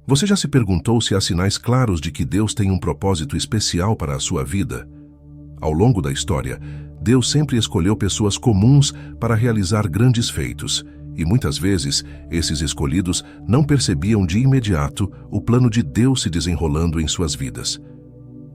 Você já se perguntou se há sinais claros de que Deus tem um propósito especial para a sua vida? Ao longo da história, Deus sempre escolheu pessoas comuns para realizar grandes feitos, e muitas vezes esses escolhidos não percebiam de imediato o plano de Deus se desenrolando em suas vidas.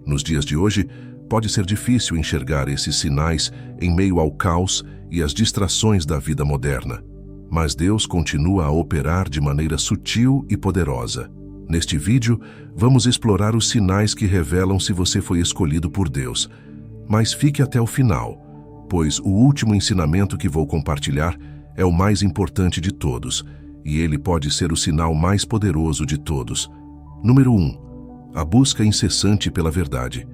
Nos dias de hoje, pode ser difícil enxergar esses sinais em meio ao caos e às distrações da vida moderna, mas Deus continua a operar de maneira sutil e poderosa. Neste vídeo, vamos explorar os sinais que revelam se você foi escolhido por Deus. Mas fique até o final, pois o último ensinamento que vou compartilhar é o mais importante de todos, e ele pode ser o sinal mais poderoso de todos. Número 1. A busca incessante pela verdade.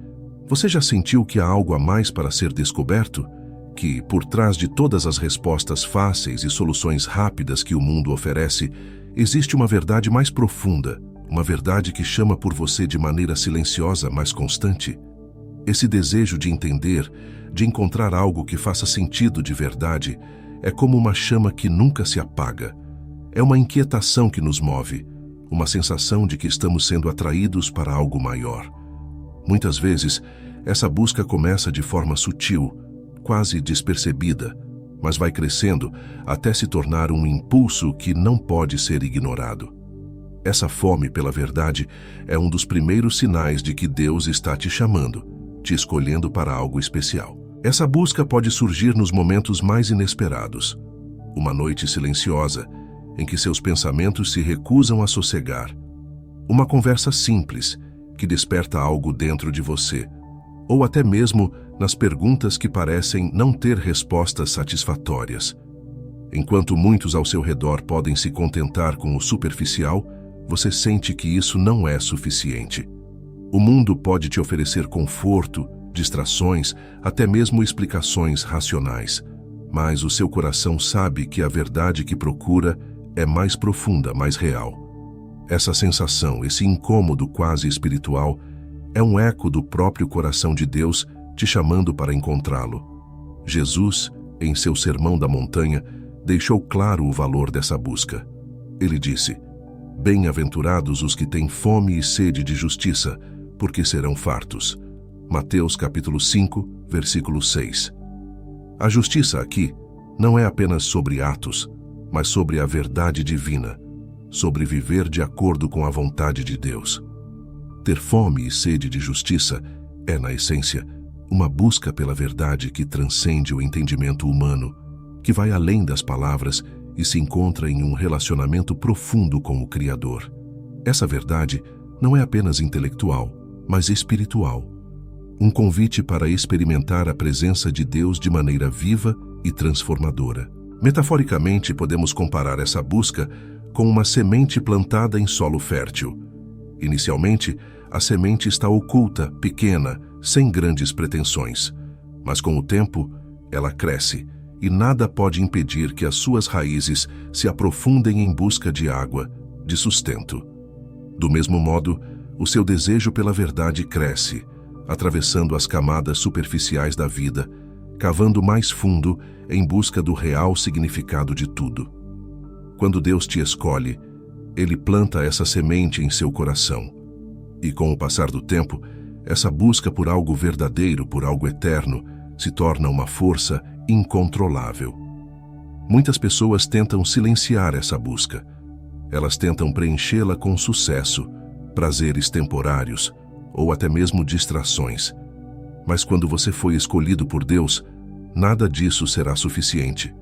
Você já sentiu que há algo a mais para ser descoberto? Que, por trás de todas as respostas fáceis e soluções rápidas que o mundo oferece, existe uma verdade mais profunda, uma verdade que chama por você de maneira silenciosa, mas constante? Esse desejo de entender, de encontrar algo que faça sentido de verdade, é como uma chama que nunca se apaga. É uma inquietação que nos move, uma sensação de que estamos sendo atraídos para algo maior. Muitas vezes, essa busca começa de forma sutil, quase despercebida, mas vai crescendo até se tornar um impulso que não pode ser ignorado. Essa fome pela verdade é um dos primeiros sinais de que Deus está te chamando, te escolhendo para algo especial. Essa busca pode surgir nos momentos mais inesperados. Uma noite silenciosa, em que seus pensamentos se recusam a sossegar. Uma conversa simples, que desperta algo dentro de você. Ou até mesmo nas perguntas que parecem não ter respostas satisfatórias. Enquanto muitos ao seu redor podem se contentar com o superficial, você sente que isso não é suficiente. O mundo pode te oferecer conforto, distrações, até mesmo explicações racionais. Mas o seu coração sabe que a verdade que procura é mais profunda, mais real. Essa sensação, esse incômodo quase espiritual, é um eco do próprio coração de Deus te chamando para encontrá-lo. Jesus, em seu Sermão da Montanha, deixou claro o valor dessa busca. Ele disse: "Bem-aventurados os que têm fome e sede de justiça, porque serão fartos." Mateus capítulo 5, versículo 6. A justiça aqui não é apenas sobre atos, mas sobre a verdade divina, sobre viver de acordo com a vontade de Deus. Ter fome e sede de justiça é, na essência, uma busca pela verdade que transcende o entendimento humano, que vai além das palavras e se encontra em um relacionamento profundo com o Criador. Essa verdade não é apenas intelectual, mas espiritual. Um convite para experimentar a presença de Deus de maneira viva e transformadora. Metaforicamente, podemos comparar essa busca com uma semente plantada em solo fértil. Inicialmente, a semente está oculta, pequena, sem grandes pretensões. Mas com o tempo, ela cresce, e nada pode impedir que as suas raízes se aprofundem em busca de água, de sustento. Do mesmo modo, o seu desejo pela verdade cresce, atravessando as camadas superficiais da vida, cavando mais fundo em busca do real significado de tudo. Quando Deus te escolhe, Ele planta essa semente em seu coração. E com o passar do tempo, essa busca por algo verdadeiro, por algo eterno, se torna uma força incontrolável. Muitas pessoas tentam silenciar essa busca. Elas tentam preenchê-la com sucesso, prazeres temporários, ou até mesmo distrações. Mas quando você foi escolhido por Deus, nada disso será suficiente.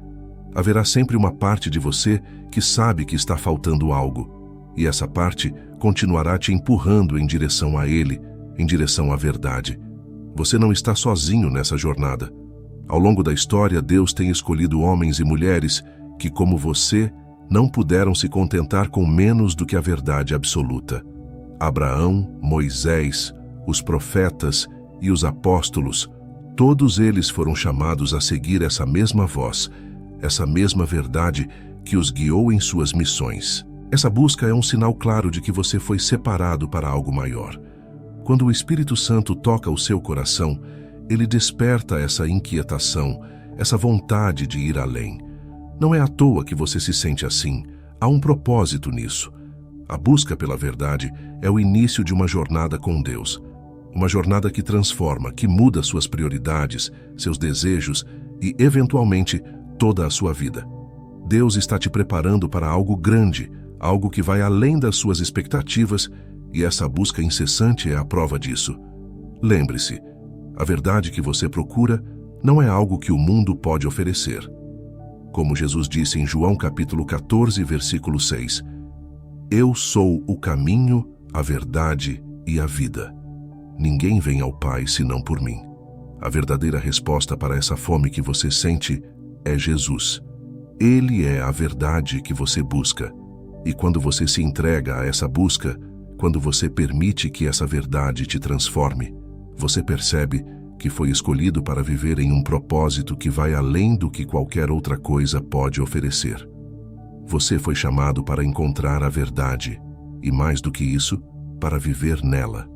Haverá sempre uma parte de você que sabe que está faltando algo, e essa parte continuará te empurrando em direção a Ele, em direção à verdade. Você não está sozinho nessa jornada. Ao longo da história, Deus tem escolhido homens e mulheres que, como você, não puderam se contentar com menos do que a verdade absoluta. Abraão, Moisés, os profetas e os apóstolos, todos eles foram chamados a seguir essa mesma voz, essa mesma verdade que os guiou em suas missões. Essa busca é um sinal claro de que você foi separado para algo maior. Quando o Espírito Santo toca o seu coração, ele desperta essa inquietação, essa vontade de ir além. Não é à toa que você se sente assim. Há um propósito nisso. A busca pela verdade é o início de uma jornada com Deus. Uma jornada que transforma, que muda suas prioridades, seus desejos e, eventualmente, toda a sua vida. Deus está te preparando para algo grande, algo que vai além das suas expectativas, e essa busca incessante é a prova disso. Lembre-se, a verdade que você procura não é algo que o mundo pode oferecer. Como Jesus disse em João capítulo 14, versículo 6, Eu sou o caminho, a verdade e a vida. Ninguém vem ao Pai senão por mim. A verdadeira resposta para essa fome que você sente é Jesus. Ele é a verdade que você busca. E quando você se entrega a essa busca, quando você permite que essa verdade te transforme, você percebe que foi escolhido para viver em um propósito que vai além do que qualquer outra coisa pode oferecer. Você foi chamado para encontrar a verdade, e mais do que isso, para viver nela.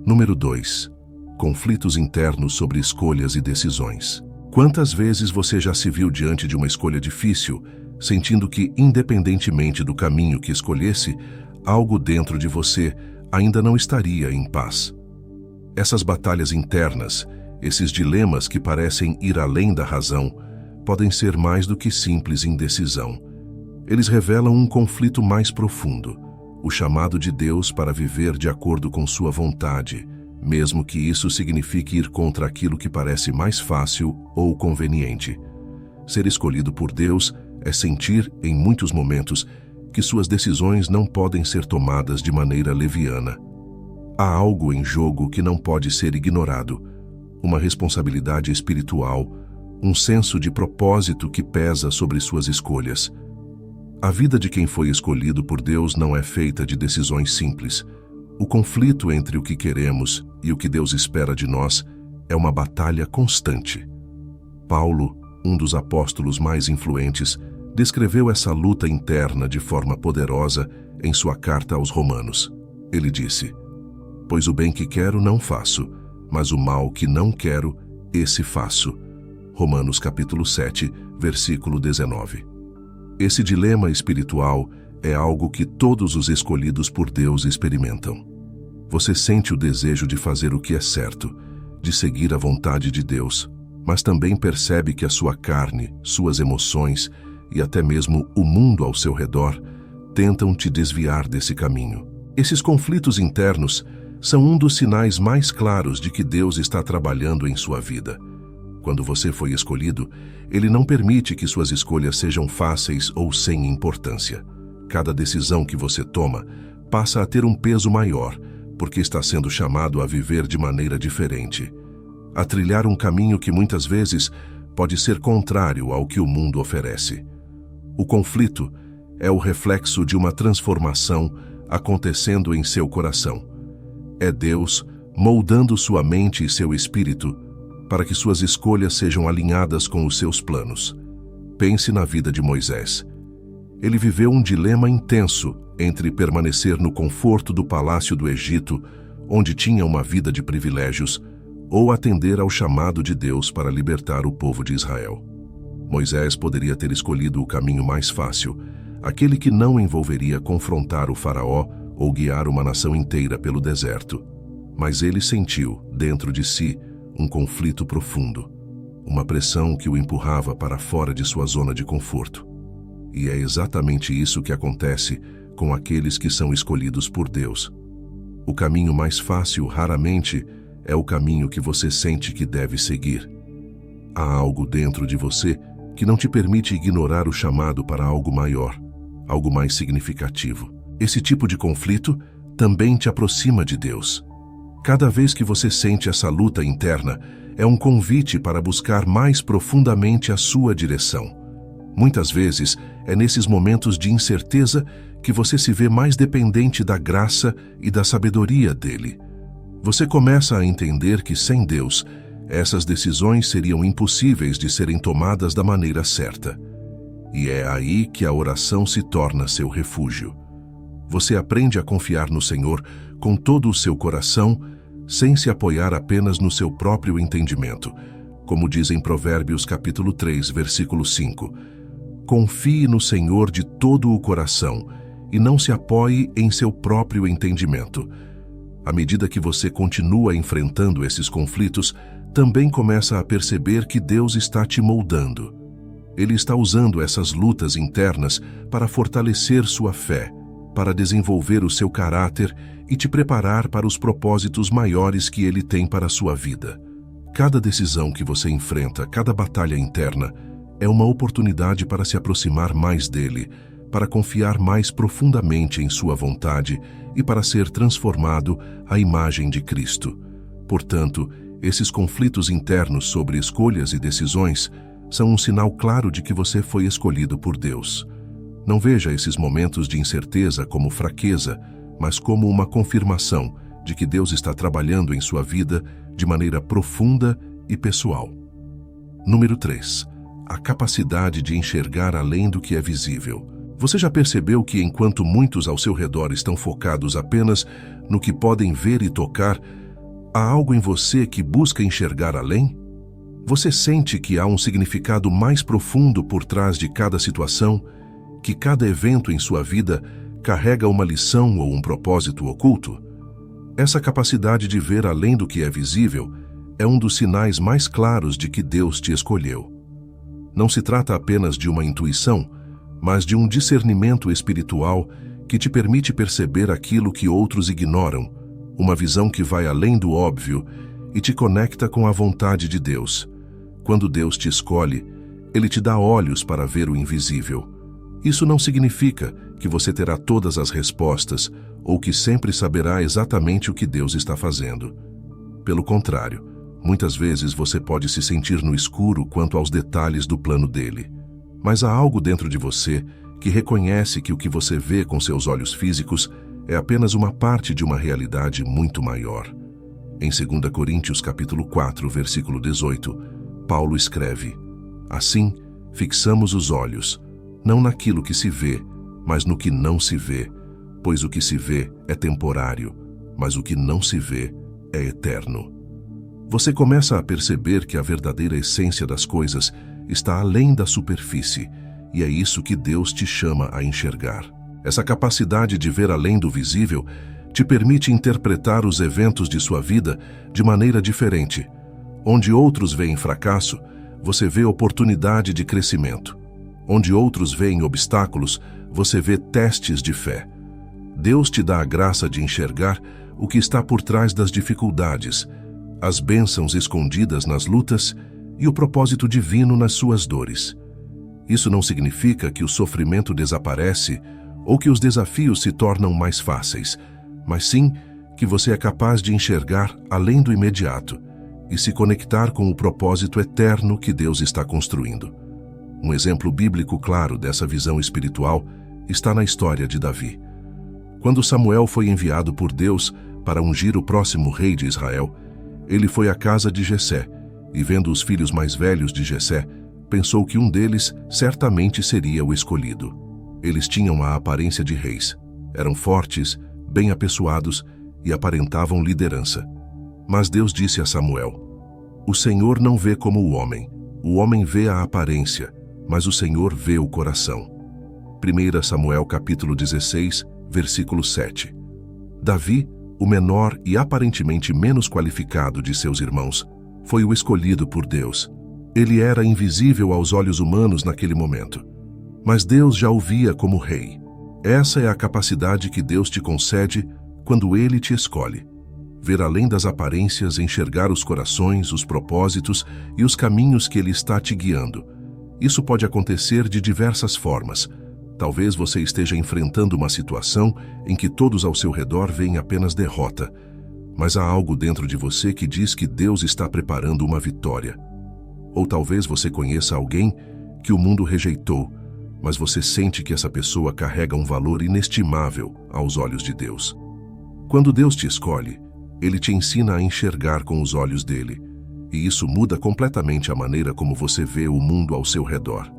Número 2. Conflitos internos sobre escolhas e decisões. Quantas vezes você já se viu diante de uma escolha difícil, sentindo que, independentemente do caminho que escolhesse, algo dentro de você ainda não estaria em paz? Essas batalhas internas, esses dilemas que parecem ir além da razão, podem ser mais do que simples indecisão. Eles revelam um conflito mais profundo, o chamado de Deus para viver de acordo com sua vontade, mesmo que isso signifique ir contra aquilo que parece mais fácil ou conveniente. Ser escolhido por Deus é sentir, em muitos momentos, que suas decisões não podem ser tomadas de maneira leviana. Há algo em jogo que não pode ser ignorado, uma responsabilidade espiritual, um senso de propósito que pesa sobre suas escolhas. A vida de quem foi escolhido por Deus não é feita de decisões simples. O conflito entre o que queremos e o que Deus espera de nós é uma batalha constante. Paulo, um dos apóstolos mais influentes, descreveu essa luta interna de forma poderosa em sua carta aos Romanos. Ele disse: Pois o bem que quero não faço, mas o mal que não quero, esse faço. Romanos capítulo 7, versículo 19. Esse dilema espiritual é algo que todos os escolhidos por Deus experimentam. Você sente o desejo de fazer o que é certo, de seguir a vontade de Deus, mas também percebe que a sua carne, suas emoções e até mesmo o mundo ao seu redor tentam te desviar desse caminho. Esses conflitos internos são um dos sinais mais claros de que Deus está trabalhando em sua vida. Quando você foi escolhido, Ele não permite que suas escolhas sejam fáceis ou sem importância. Cada decisão que você toma passa a ter um peso maior, porque está sendo chamado a viver de maneira diferente, a trilhar um caminho que muitas vezes pode ser contrário ao que o mundo oferece. O conflito é o reflexo de uma transformação acontecendo em seu coração. É Deus moldando sua mente e seu espírito para que suas escolhas sejam alinhadas com os seus planos. Pense na vida de Moisés. Ele viveu um dilema intenso entre permanecer no conforto do palácio do Egito, onde tinha uma vida de privilégios, ou atender ao chamado de Deus para libertar o povo de Israel. Moisés poderia ter escolhido o caminho mais fácil, aquele que não envolveria confrontar o faraó ou guiar uma nação inteira pelo deserto. Mas ele sentiu, dentro de si, um conflito profundo, uma pressão que o empurrava para fora de sua zona de conforto. E é exatamente isso que acontece com aqueles que são escolhidos por Deus. O caminho mais fácil, raramente, é o caminho que você sente que deve seguir. Há algo dentro de você que não te permite ignorar o chamado para algo maior, algo mais significativo. Esse tipo de conflito também te aproxima de Deus. Cada vez que você sente essa luta interna, é um convite para buscar mais profundamente a sua direção. Muitas vezes, é nesses momentos de incerteza que você se vê mais dependente da graça e da sabedoria dele. Você começa a entender que, sem Deus, essas decisões seriam impossíveis de serem tomadas da maneira certa. E é aí que a oração se torna seu refúgio. Você aprende a confiar no Senhor com todo o seu coração, sem se apoiar apenas no seu próprio entendimento. Como diz em Provérbios capítulo 3, versículo 5. Confie no Senhor de todo o coração e não se apoie em seu próprio entendimento. À medida que você continua enfrentando esses conflitos, também começa a perceber que Deus está te moldando. Ele está usando essas lutas internas para fortalecer sua fé, para desenvolver o seu caráter e te preparar para os propósitos maiores que Ele tem para a sua vida. Cada decisão que você enfrenta, cada batalha interna, é uma oportunidade para se aproximar mais dele, para confiar mais profundamente em sua vontade e para ser transformado à imagem de Cristo. Portanto, esses conflitos internos sobre escolhas e decisões são um sinal claro de que você foi escolhido por Deus. Não veja esses momentos de incerteza como fraqueza, mas como uma confirmação de que Deus está trabalhando em sua vida de maneira profunda e pessoal. Número 3. A capacidade de enxergar além do que é visível. Você já percebeu que enquanto muitos ao seu redor estão focados apenas no que podem ver e tocar, há algo em você que busca enxergar além? Você sente que há um significado mais profundo por trás de cada situação, que cada evento em sua vida carrega uma lição ou um propósito oculto? Essa capacidade de ver além do que é visível é um dos sinais mais claros de que Deus te escolheu. Não se trata apenas de uma intuição, mas de um discernimento espiritual que te permite perceber aquilo que outros ignoram, uma visão que vai além do óbvio e te conecta com a vontade de Deus. Quando Deus te escolhe, Ele te dá olhos para ver o invisível. Isso não significa que você terá todas as respostas ou que sempre saberá exatamente o que Deus está fazendo. Pelo contrário, muitas vezes você pode se sentir no escuro quanto aos detalhes do plano dele. Mas há algo dentro de você que reconhece que o que você vê com seus olhos físicos é apenas uma parte de uma realidade muito maior. Em 2 Coríntios capítulo 4, versículo 18, Paulo escreve: Assim, fixamos os olhos, não naquilo que se vê, mas no que não se vê, pois o que se vê é temporário, mas o que não se vê é eterno. Você começa a perceber que a verdadeira essência das coisas está além da superfície, e é isso que Deus te chama a enxergar. Essa capacidade de ver além do visível te permite interpretar os eventos de sua vida de maneira diferente. Onde outros veem fracasso, você vê oportunidade de crescimento. Onde outros veem obstáculos, você vê testes de fé. Deus te dá a graça de enxergar o que está por trás das dificuldades, as bênçãos escondidas nas lutas e o propósito divino nas suas dores. Isso não significa que o sofrimento desaparece ou que os desafios se tornam mais fáceis, mas sim que você é capaz de enxergar além do imediato e se conectar com o propósito eterno que Deus está construindo. Um exemplo bíblico claro dessa visão espiritual está na história de Davi. Quando Samuel foi enviado por Deus para ungir o próximo rei de Israel, ele foi à casa de Jessé e, vendo os filhos mais velhos de Jessé, pensou que um deles certamente seria o escolhido. Eles tinham a aparência de reis, eram fortes, bem apessoados e aparentavam liderança. Mas Deus disse a Samuel: O Senhor não vê como o homem vê a aparência, mas o Senhor vê o coração. 1 Samuel capítulo 16, versículo 7. Davi, o menor e aparentemente menos qualificado de seus irmãos, foi o escolhido por Deus. Ele era invisível aos olhos humanos naquele momento, mas Deus já o via como rei. Essa é a capacidade que Deus te concede quando Ele te escolhe. Ver além das aparências, enxergar os corações, os propósitos e os caminhos que Ele está te guiando. Isso pode acontecer de diversas formas. Talvez você esteja enfrentando uma situação em que todos ao seu redor veem apenas derrota, mas há algo dentro de você que diz que Deus está preparando uma vitória. Ou talvez você conheça alguém que o mundo rejeitou, mas você sente que essa pessoa carrega um valor inestimável aos olhos de Deus. Quando Deus te escolhe, Ele te ensina a enxergar com os olhos dele, e isso muda completamente a maneira como você vê o mundo ao seu redor.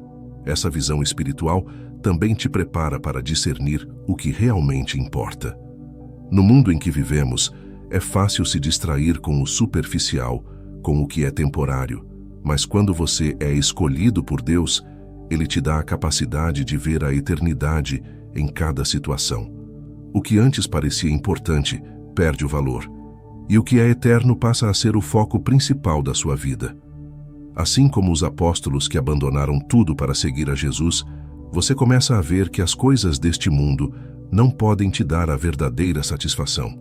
Essa visão espiritual também te prepara para discernir o que realmente importa. No mundo em que vivemos, é fácil se distrair com o superficial, com o que é temporário, mas quando você é escolhido por Deus, Ele te dá a capacidade de ver a eternidade em cada situação. O que antes parecia importante perde o valor, e o que é eterno passa a ser o foco principal da sua vida. Assim como os apóstolos que abandonaram tudo para seguir a Jesus, você começa a ver que as coisas deste mundo não podem te dar a verdadeira satisfação.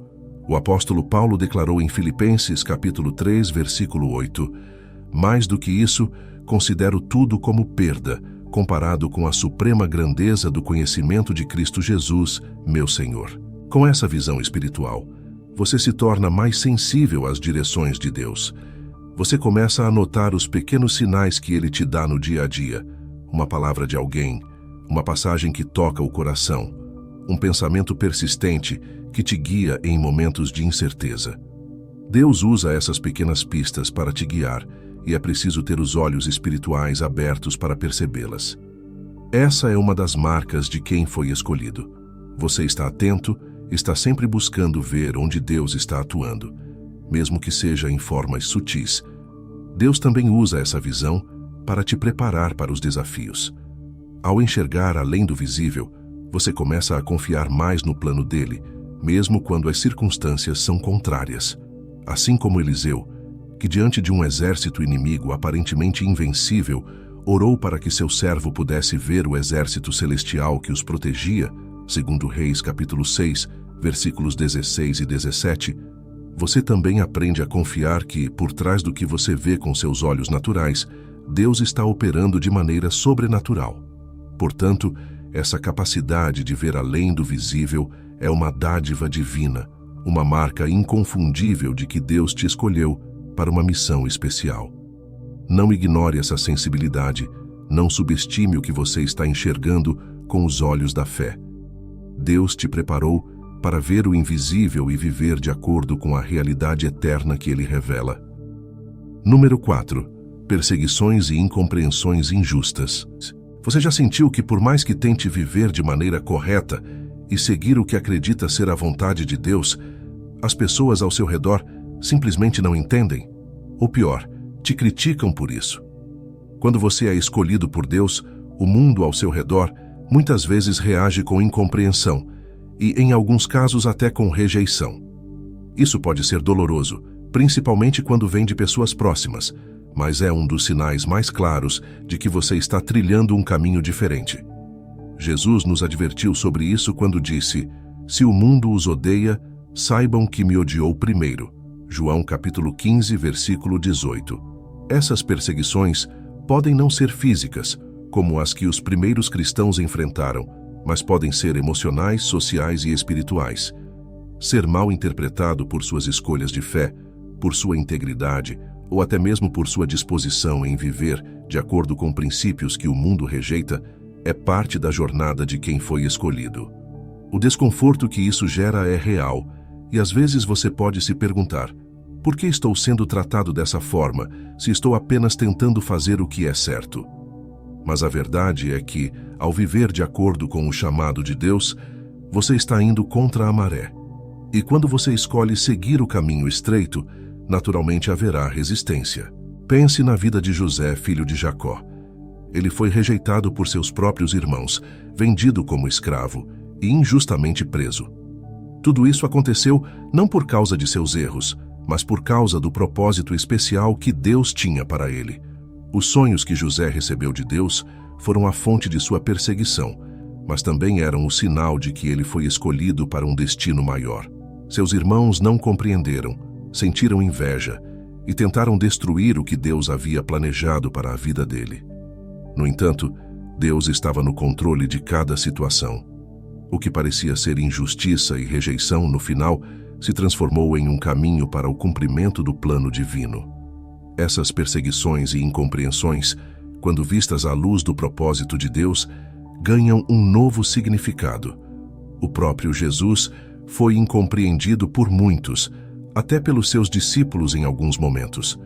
O apóstolo Paulo declarou em Filipenses capítulo 3, versículo 8: mais do que isso, considero tudo como perda, comparado com a suprema grandeza do conhecimento de Cristo Jesus, meu Senhor. Com essa visão espiritual, você se torna mais sensível às direções de Deus. Você começa a notar os pequenos sinais que Ele te dá no dia a dia. Uma palavra de alguém, uma passagem que toca o coração, um pensamento persistente que te guia em momentos de incerteza. Deus usa essas pequenas pistas para te guiar, e é preciso ter os olhos espirituais abertos para percebê-las. Essa é uma das marcas de quem foi escolhido. Você está atento, está sempre buscando ver onde Deus está atuando, mesmo que seja em formas sutis. Deus também usa essa visão para te preparar para os desafios. Ao enxergar além do visível, você começa a confiar mais no plano dele, mesmo quando as circunstâncias são contrárias. Assim como Eliseu, que diante de um exército inimigo aparentemente invencível, orou para que seu servo pudesse ver o exército celestial que os protegia, segundo Reis capítulo 6, versículos 16 e 17, você também aprende a confiar que, por trás do que você vê com seus olhos naturais, Deus está operando de maneira sobrenatural. Portanto, essa capacidade de ver além do visível é uma dádiva divina, uma marca inconfundível de que Deus te escolheu para uma missão especial. Não ignore essa sensibilidade, não subestime o que você está enxergando com os olhos da fé. Deus te preparou para ver o invisível e viver de acordo com a realidade eterna que Ele revela. Número 4. Perseguições e incompreensões injustas. Você já sentiu que, por mais que tente viver de maneira correta e seguir o que acredita ser a vontade de Deus, as pessoas ao seu redor simplesmente não entendem? Ou pior, te criticam por isso. Quando você é escolhido por Deus, o mundo ao seu redor muitas vezes reage com incompreensão e, em alguns casos, até com rejeição. Isso pode ser doloroso, principalmente quando vem de pessoas próximas, mas é um dos sinais mais claros de que você está trilhando um caminho diferente. Jesus nos advertiu sobre isso quando disse: se o mundo os odeia, saibam que me odiou primeiro. João capítulo 15, versículo 18. Essas perseguições podem não ser físicas, como as que os primeiros cristãos enfrentaram, mas podem ser emocionais, sociais e espirituais. Ser mal interpretado por suas escolhas de fé, por sua integridade, ou até mesmo por sua disposição em viver de acordo com princípios que o mundo rejeita, é parte da jornada de quem foi escolhido. O desconforto que isso gera é real, e às vezes você pode se perguntar: por que estou sendo tratado dessa forma, se estou apenas tentando fazer o que é certo? Mas a verdade é que, ao viver de acordo com o chamado de Deus, você está indo contra a maré. E quando você escolhe seguir o caminho estreito, naturalmente haverá resistência. Pense na vida de José, filho de Jacó. Ele foi rejeitado por seus próprios irmãos, vendido como escravo e injustamente preso. Tudo isso aconteceu não por causa de seus erros, mas por causa do propósito especial que Deus tinha para ele. Os sonhos que José recebeu de Deus foram a fonte de sua perseguição, mas também eram o sinal de que ele foi escolhido para um destino maior. Seus irmãos não compreenderam, sentiram inveja e tentaram destruir o que Deus havia planejado para a vida dele. No entanto, Deus estava no controle de cada situação. O que parecia ser injustiça e rejeição, no final, se transformou em um caminho para o cumprimento do plano divino. Essas perseguições e incompreensões, quando vistas à luz do propósito de Deus, ganham um novo significado. O próprio Jesus foi incompreendido por muitos, até pelos seus discípulos em alguns momentos.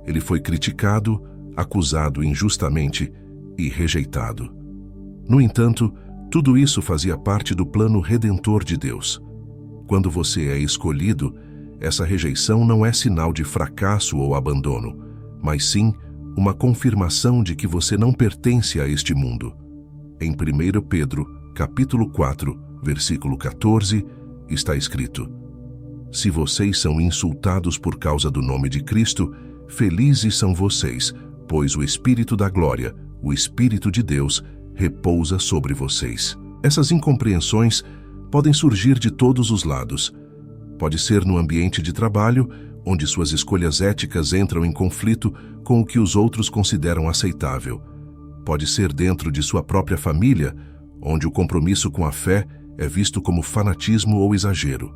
Ele foi criticado, acusado injustamente e rejeitado. No entanto, tudo isso fazia parte do plano redentor de Deus. Quando você é escolhido, essa rejeição não é sinal de fracasso ou abandono, mas sim uma confirmação de que você não pertence a este mundo. Em 1 Pedro, capítulo 4, versículo 14, está escrito: Se vocês são insultados por causa do nome de Cristo, felizes são vocês, pois o Espírito da Glória, o Espírito de Deus, repousa sobre vocês. Essas incompreensões podem surgir de todos os lados. Pode ser no ambiente de trabalho, onde suas escolhas éticas entram em conflito com o que os outros consideram aceitável. Pode ser dentro de sua própria família, onde o compromisso com a fé é visto como fanatismo ou exagero.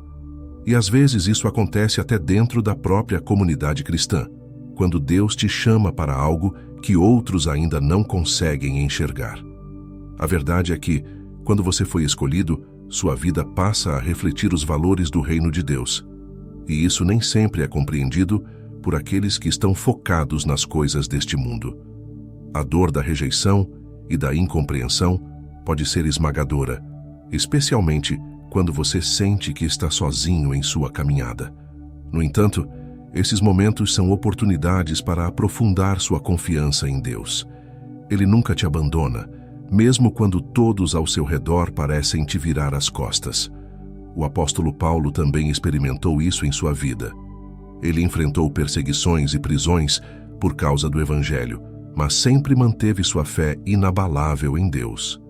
E às vezes isso acontece até dentro da própria comunidade cristã, quando Deus te chama para algo que outros ainda não conseguem enxergar. A verdade é que, quando você foi escolhido, sua vida passa a refletir os valores do reino de Deus. E isso nem sempre é compreendido por aqueles que estão focados nas coisas deste mundo. A dor da rejeição e da incompreensão pode ser esmagadora, especialmente quando você sente que está sozinho em sua caminhada. No entanto, esses momentos são oportunidades para aprofundar sua confiança em Deus. Ele nunca te abandona, mesmo quando todos ao seu redor parecem te virar as costas. O apóstolo Paulo também experimentou isso em sua vida. Ele enfrentou perseguições e prisões por causa do Evangelho, mas sempre manteve sua fé inabalável em Deus.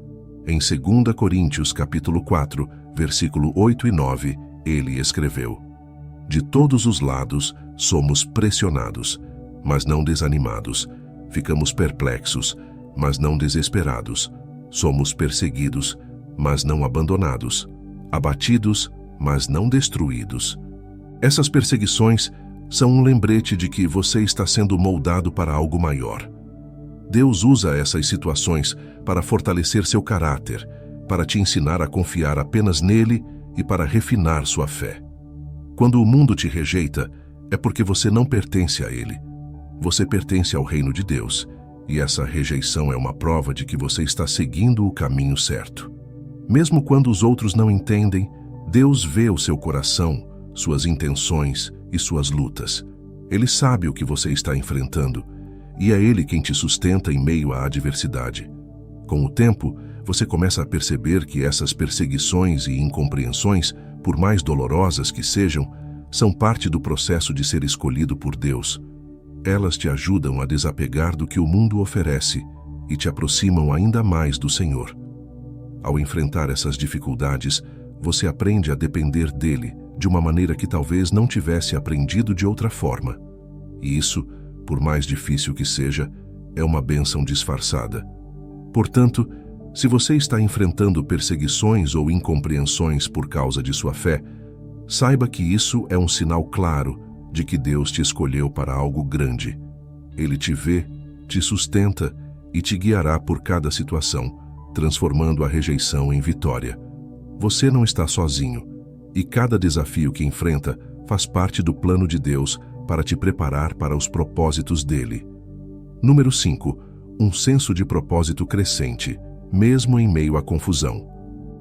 Em 2 Coríntios capítulo 4, versículo 8 e 9, ele escreveu: De todos os lados somos pressionados, mas não desanimados. Ficamos perplexos, mas não desesperados. Somos perseguidos, mas não abandonados. Abatidos, mas não destruídos. Essas perseguições são um lembrete de que você está sendo moldado para algo maior. Deus usa essas situações para fortalecer seu caráter, para te ensinar a confiar apenas nele e para refinar sua fé. Quando o mundo te rejeita, é porque você não pertence a ele. Você pertence ao reino de Deus, e essa rejeição é uma prova de que você está seguindo o caminho certo. Mesmo quando os outros não entendem, Deus vê o seu coração, suas intenções e suas lutas. Ele sabe o que você está enfrentando, e é Ele quem te sustenta em meio à adversidade. Com o tempo, você começa a perceber que essas perseguições e incompreensões, por mais dolorosas que sejam, são parte do processo de ser escolhido por Deus. Elas te ajudam a desapegar do que o mundo oferece e te aproximam ainda mais do Senhor. Ao enfrentar essas dificuldades, você aprende a depender dele de uma maneira que talvez não tivesse aprendido de outra forma. E isso, por mais difícil que seja, é uma bênção disfarçada. Portanto, se você está enfrentando perseguições ou incompreensões por causa de sua fé, saiba que isso é um sinal claro de que Deus te escolheu para algo grande. Ele te vê, te sustenta e te guiará por cada situação, transformando a rejeição em vitória. Você não está sozinho, e cada desafio que enfrenta faz parte do plano de Deus para te preparar para os propósitos dele. Número 5. Um senso de propósito crescente, mesmo em meio à confusão.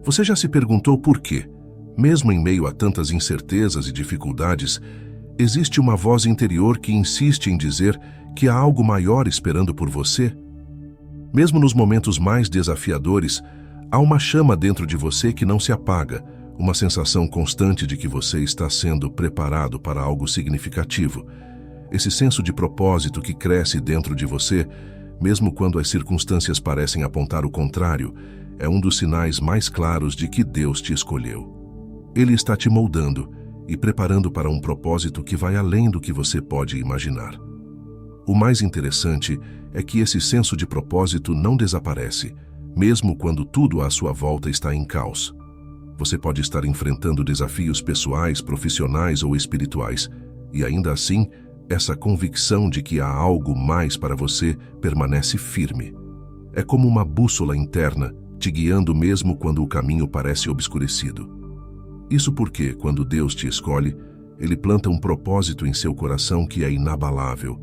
Você já se perguntou por quê? Mesmo em meio a tantas incertezas e dificuldades, existe uma voz interior que insiste em dizer que há algo maior esperando por você? Mesmo nos momentos mais desafiadores, há uma chama dentro de você que não se apaga, uma sensação constante de que você está sendo preparado para algo significativo. Esse senso de propósito que cresce dentro de você, mesmo quando as circunstâncias parecem apontar o contrário, é um dos sinais mais claros de que Deus te escolheu. Ele está te moldando e preparando para um propósito que vai além do que você pode imaginar. O mais interessante é que esse senso de propósito não desaparece, mesmo quando tudo à sua volta está em caos. Você pode estar enfrentando desafios pessoais, profissionais ou espirituais, e ainda assim, essa convicção de que há algo mais para você permanece firme. É como uma bússola interna, te guiando mesmo quando o caminho parece obscurecido. Isso porque, quando Deus te escolhe, Ele planta um propósito em seu coração que é inabalável,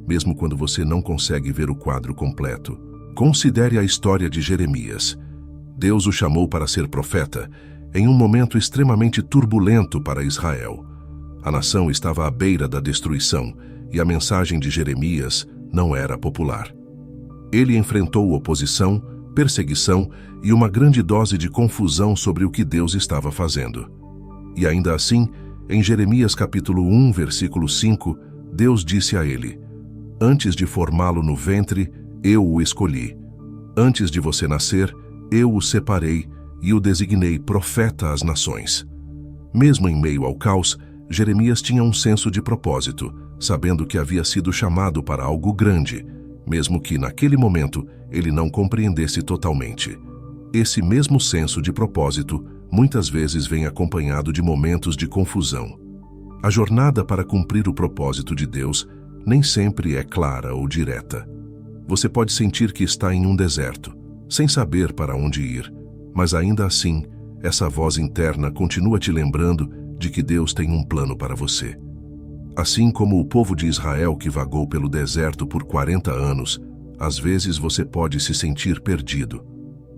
mesmo quando você não consegue ver o quadro completo. Considere a história de Jeremias. Deus o chamou para ser profeta em um momento extremamente turbulento para Israel. A nação estava à beira da destruição e a mensagem de Jeremias não era popular. Ele enfrentou oposição, perseguição e uma grande dose de confusão sobre o que Deus estava fazendo. E ainda assim, em Jeremias capítulo 1, versículo 5, Deus disse a ele: "Antes de formá-lo no ventre, eu o escolhi. Antes de você nascer, eu o separei e o designei profeta às nações." Mesmo em meio ao caos, Jeremias tinha um senso de propósito, sabendo que havia sido chamado para algo grande, mesmo que naquele momento ele não compreendesse totalmente. Esse mesmo senso de propósito muitas vezes vem acompanhado de momentos de confusão. A jornada para cumprir o propósito de Deus nem sempre é clara ou direta. Você pode sentir que está em um deserto, sem saber para onde ir, mas ainda assim, essa voz interna continua te lembrando de que Deus tem um plano para você. Assim como o povo de Israel que vagou pelo deserto por 40 anos, às vezes você pode se sentir perdido.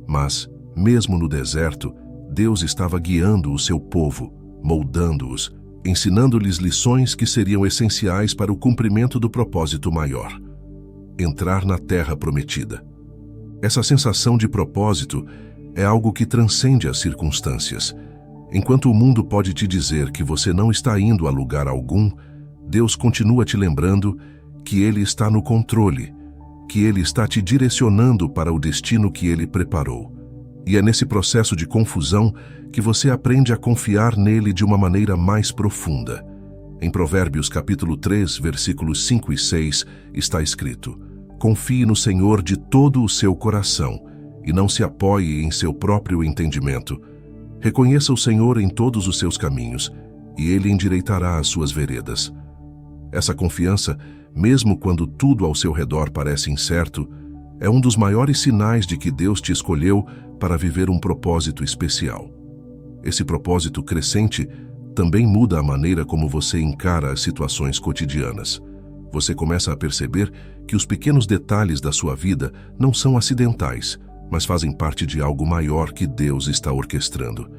Mas, mesmo no deserto, Deus estava guiando o seu povo, moldando-os, ensinando-lhes lições que seriam essenciais para o cumprimento do propósito maior: entrar na terra prometida. Essa sensação de propósito é algo que transcende as circunstâncias. Enquanto o mundo pode te dizer que você não está indo a lugar algum, Deus continua te lembrando que Ele está no controle, que Ele está te direcionando para o destino que Ele preparou. E é nesse processo de confusão que você aprende a confiar nele de uma maneira mais profunda. Em Provérbios capítulo 3, versículos 5 e 6, está escrito: "Confie no Senhor de todo o seu coração e não se apoie em seu próprio entendimento. Reconheça o Senhor em todos os seus caminhos, e Ele endireitará as suas veredas." Essa confiança, mesmo quando tudo ao seu redor parece incerto, é um dos maiores sinais de que Deus te escolheu para viver um propósito especial. Esse propósito crescente também muda a maneira como você encara as situações cotidianas. Você começa a perceber que os pequenos detalhes da sua vida não são acidentais, mas fazem parte de algo maior que Deus está orquestrando.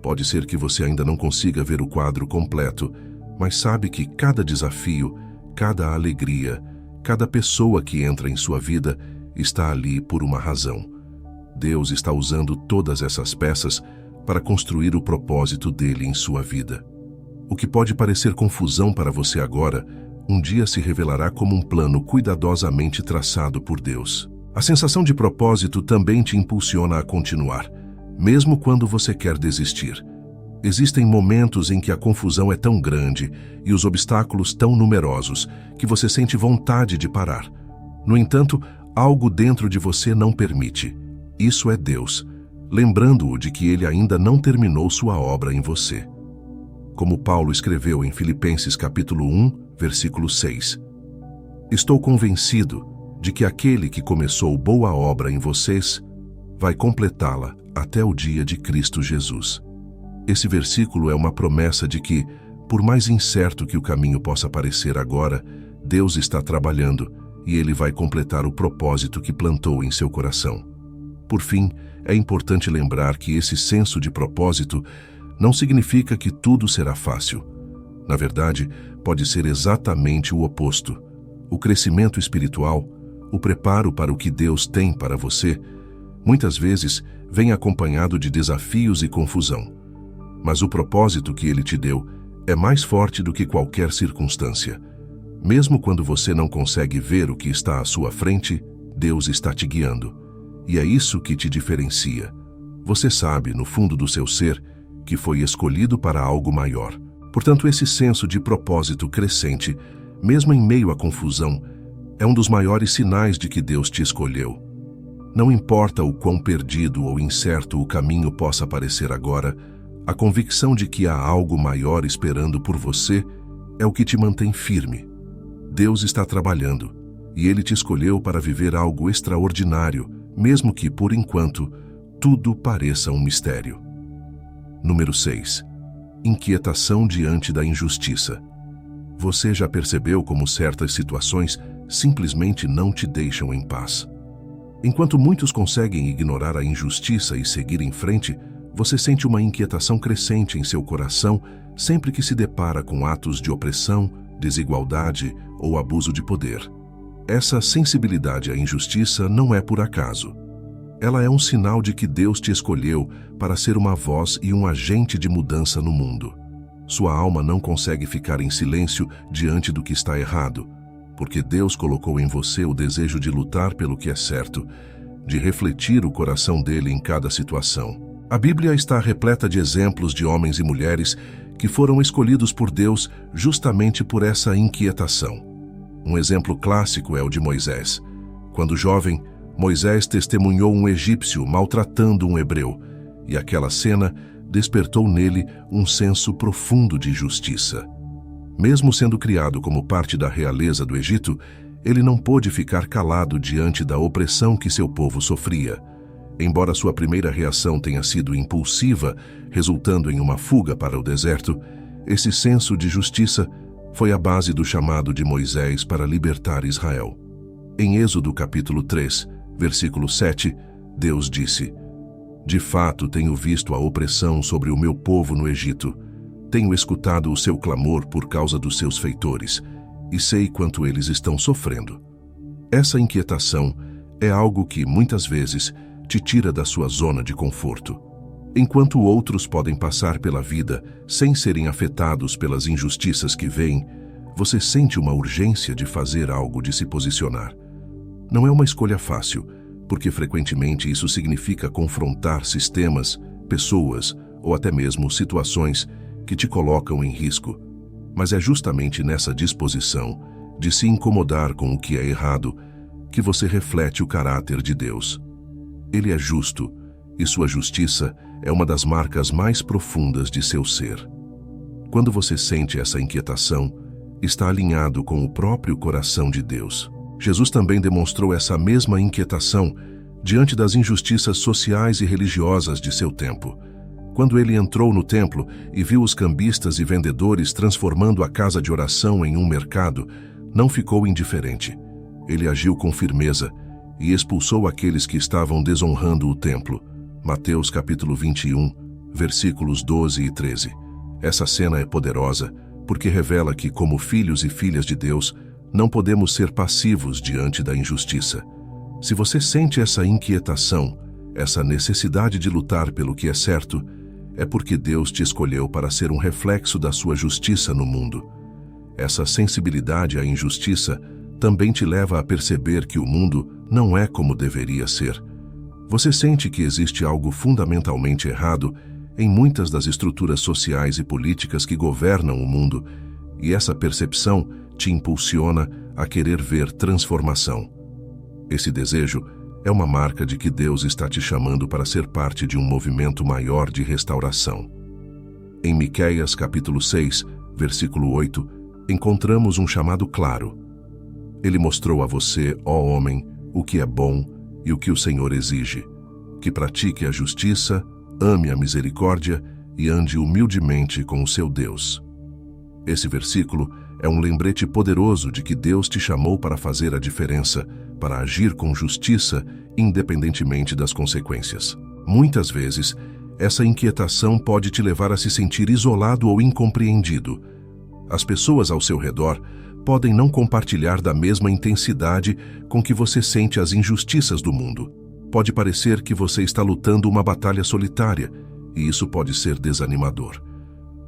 Pode ser que você ainda não consiga ver o quadro completo, mas sabe que cada desafio, cada alegria, cada pessoa que entra em sua vida está ali por uma razão. Deus está usando todas essas peças para construir o propósito dele em sua vida. O que pode parecer confusão para você agora, um dia se revelará como um plano cuidadosamente traçado por Deus. A sensação de propósito também te impulsiona a continuar, mesmo quando você quer desistir. Existem momentos em que a confusão é tão grande e os obstáculos tão numerosos que você sente vontade de parar. No entanto, algo dentro de você não permite. Isso é Deus, lembrando-o de que Ele ainda não terminou sua obra em você. Como Paulo escreveu em Filipenses capítulo 1, versículo 6. "Estou convencido de que aquele que começou boa obra em vocês vai completá-la até o dia de Cristo Jesus." Esse versículo é uma promessa de que, por mais incerto que o caminho possa parecer agora, Deus está trabalhando e Ele vai completar o propósito que plantou em seu coração. Por fim, é importante lembrar que esse senso de propósito não significa que tudo será fácil. Na verdade, pode ser exatamente o oposto. O crescimento espiritual, o preparo para o que Deus tem para você, muitas vezes vem acompanhado de desafios e confusão. Mas o propósito que Ele te deu é mais forte do que qualquer circunstância. Mesmo quando você não consegue ver o que está à sua frente, Deus está te guiando. E é isso que te diferencia. Você sabe, no fundo do seu ser, que foi escolhido para algo maior. Portanto, esse senso de propósito crescente, mesmo em meio à confusão, é um dos maiores sinais de que Deus te escolheu. Não importa o quão perdido ou incerto o caminho possa parecer agora, a convicção de que há algo maior esperando por você é o que te mantém firme. Deus está trabalhando, e Ele te escolheu para viver algo extraordinário, mesmo que, por enquanto, tudo pareça um mistério. Número 6. Inquietação diante da injustiça. Você já percebeu como certas situações simplesmente não te deixam em paz? Enquanto muitos conseguem ignorar a injustiça e seguir em frente, você sente uma inquietação crescente em seu coração sempre que se depara com atos de opressão, desigualdade ou abuso de poder. Essa sensibilidade à injustiça não é por acaso. Ela é um sinal de que Deus te escolheu para ser uma voz e um agente de mudança no mundo. Sua alma não consegue ficar em silêncio diante do que está errado, porque Deus colocou em você o desejo de lutar pelo que é certo, de refletir o coração dele em cada situação. A Bíblia está repleta de exemplos de homens e mulheres que foram escolhidos por Deus justamente por essa inquietação. Um exemplo clássico é o de Moisés. Quando jovem, Moisés testemunhou um egípcio maltratando um hebreu, e aquela cena despertou nele um senso profundo de justiça. Mesmo sendo criado como parte da realeza do Egito, ele não pôde ficar calado diante da opressão que seu povo sofria. Embora sua primeira reação tenha sido impulsiva, resultando em uma fuga para o deserto, esse senso de justiça foi a base do chamado de Moisés para libertar Israel. Em Êxodo capítulo 3, versículo 7, Deus disse: "De fato tenho visto a opressão sobre o meu povo no Egito. Tenho escutado o seu clamor por causa dos seus feitores, e sei quanto eles estão sofrendo." Essa inquietação é algo que, muitas vezes, te tira da sua zona de conforto. Enquanto outros podem passar pela vida sem serem afetados pelas injustiças que veem, você sente uma urgência de fazer algo, de se posicionar. Não é uma escolha fácil, porque frequentemente isso significa confrontar sistemas, pessoas ou até mesmo situações que te colocam em risco. Mas é justamente nessa disposição de se incomodar com o que é errado que você reflete o caráter de Deus. Ele é justo, e sua justiça é uma das marcas mais profundas de seu ser. Quando você sente essa inquietação, está alinhado com o próprio coração de Deus. Jesus também demonstrou essa mesma inquietação diante das injustiças sociais e religiosas de seu tempo. Quando ele entrou no templo e viu os cambistas e vendedores transformando a casa de oração em um mercado, não ficou indiferente. Ele agiu com firmeza e expulsou aqueles que estavam desonrando o templo. Mateus capítulo 21, versículos 12 e 13. Essa cena é poderosa porque revela que, como filhos e filhas de Deus, não podemos ser passivos diante da injustiça. Se você sente essa inquietação, essa necessidade de lutar pelo que é certo, é porque Deus te escolheu para ser um reflexo da sua justiça no mundo. Essa sensibilidade à injustiça também te leva a perceber que o mundo não é como deveria ser. Você sente que existe algo fundamentalmente errado em muitas das estruturas sociais e políticas que governam o mundo, e essa percepção te impulsiona a querer ver transformação. Esse desejo é uma marca de que Deus está te chamando para ser parte de um movimento maior de restauração. Em Miqueias capítulo 6, versículo 8, encontramos um chamado claro. Ele mostrou a você, ó homem, o que é bom e o que o Senhor exige: que pratique a justiça, ame a misericórdia e ande humildemente com o seu Deus. Esse versículo é um lembrete poderoso de que Deus te chamou para fazer a diferença, para agir com justiça, independentemente das consequências. Muitas vezes, essa inquietação pode te levar a se sentir isolado ou incompreendido. As pessoas ao seu redor podem não compartilhar da mesma intensidade com que você sente as injustiças do mundo. Pode parecer que você está lutando uma batalha solitária, e isso pode ser desanimador.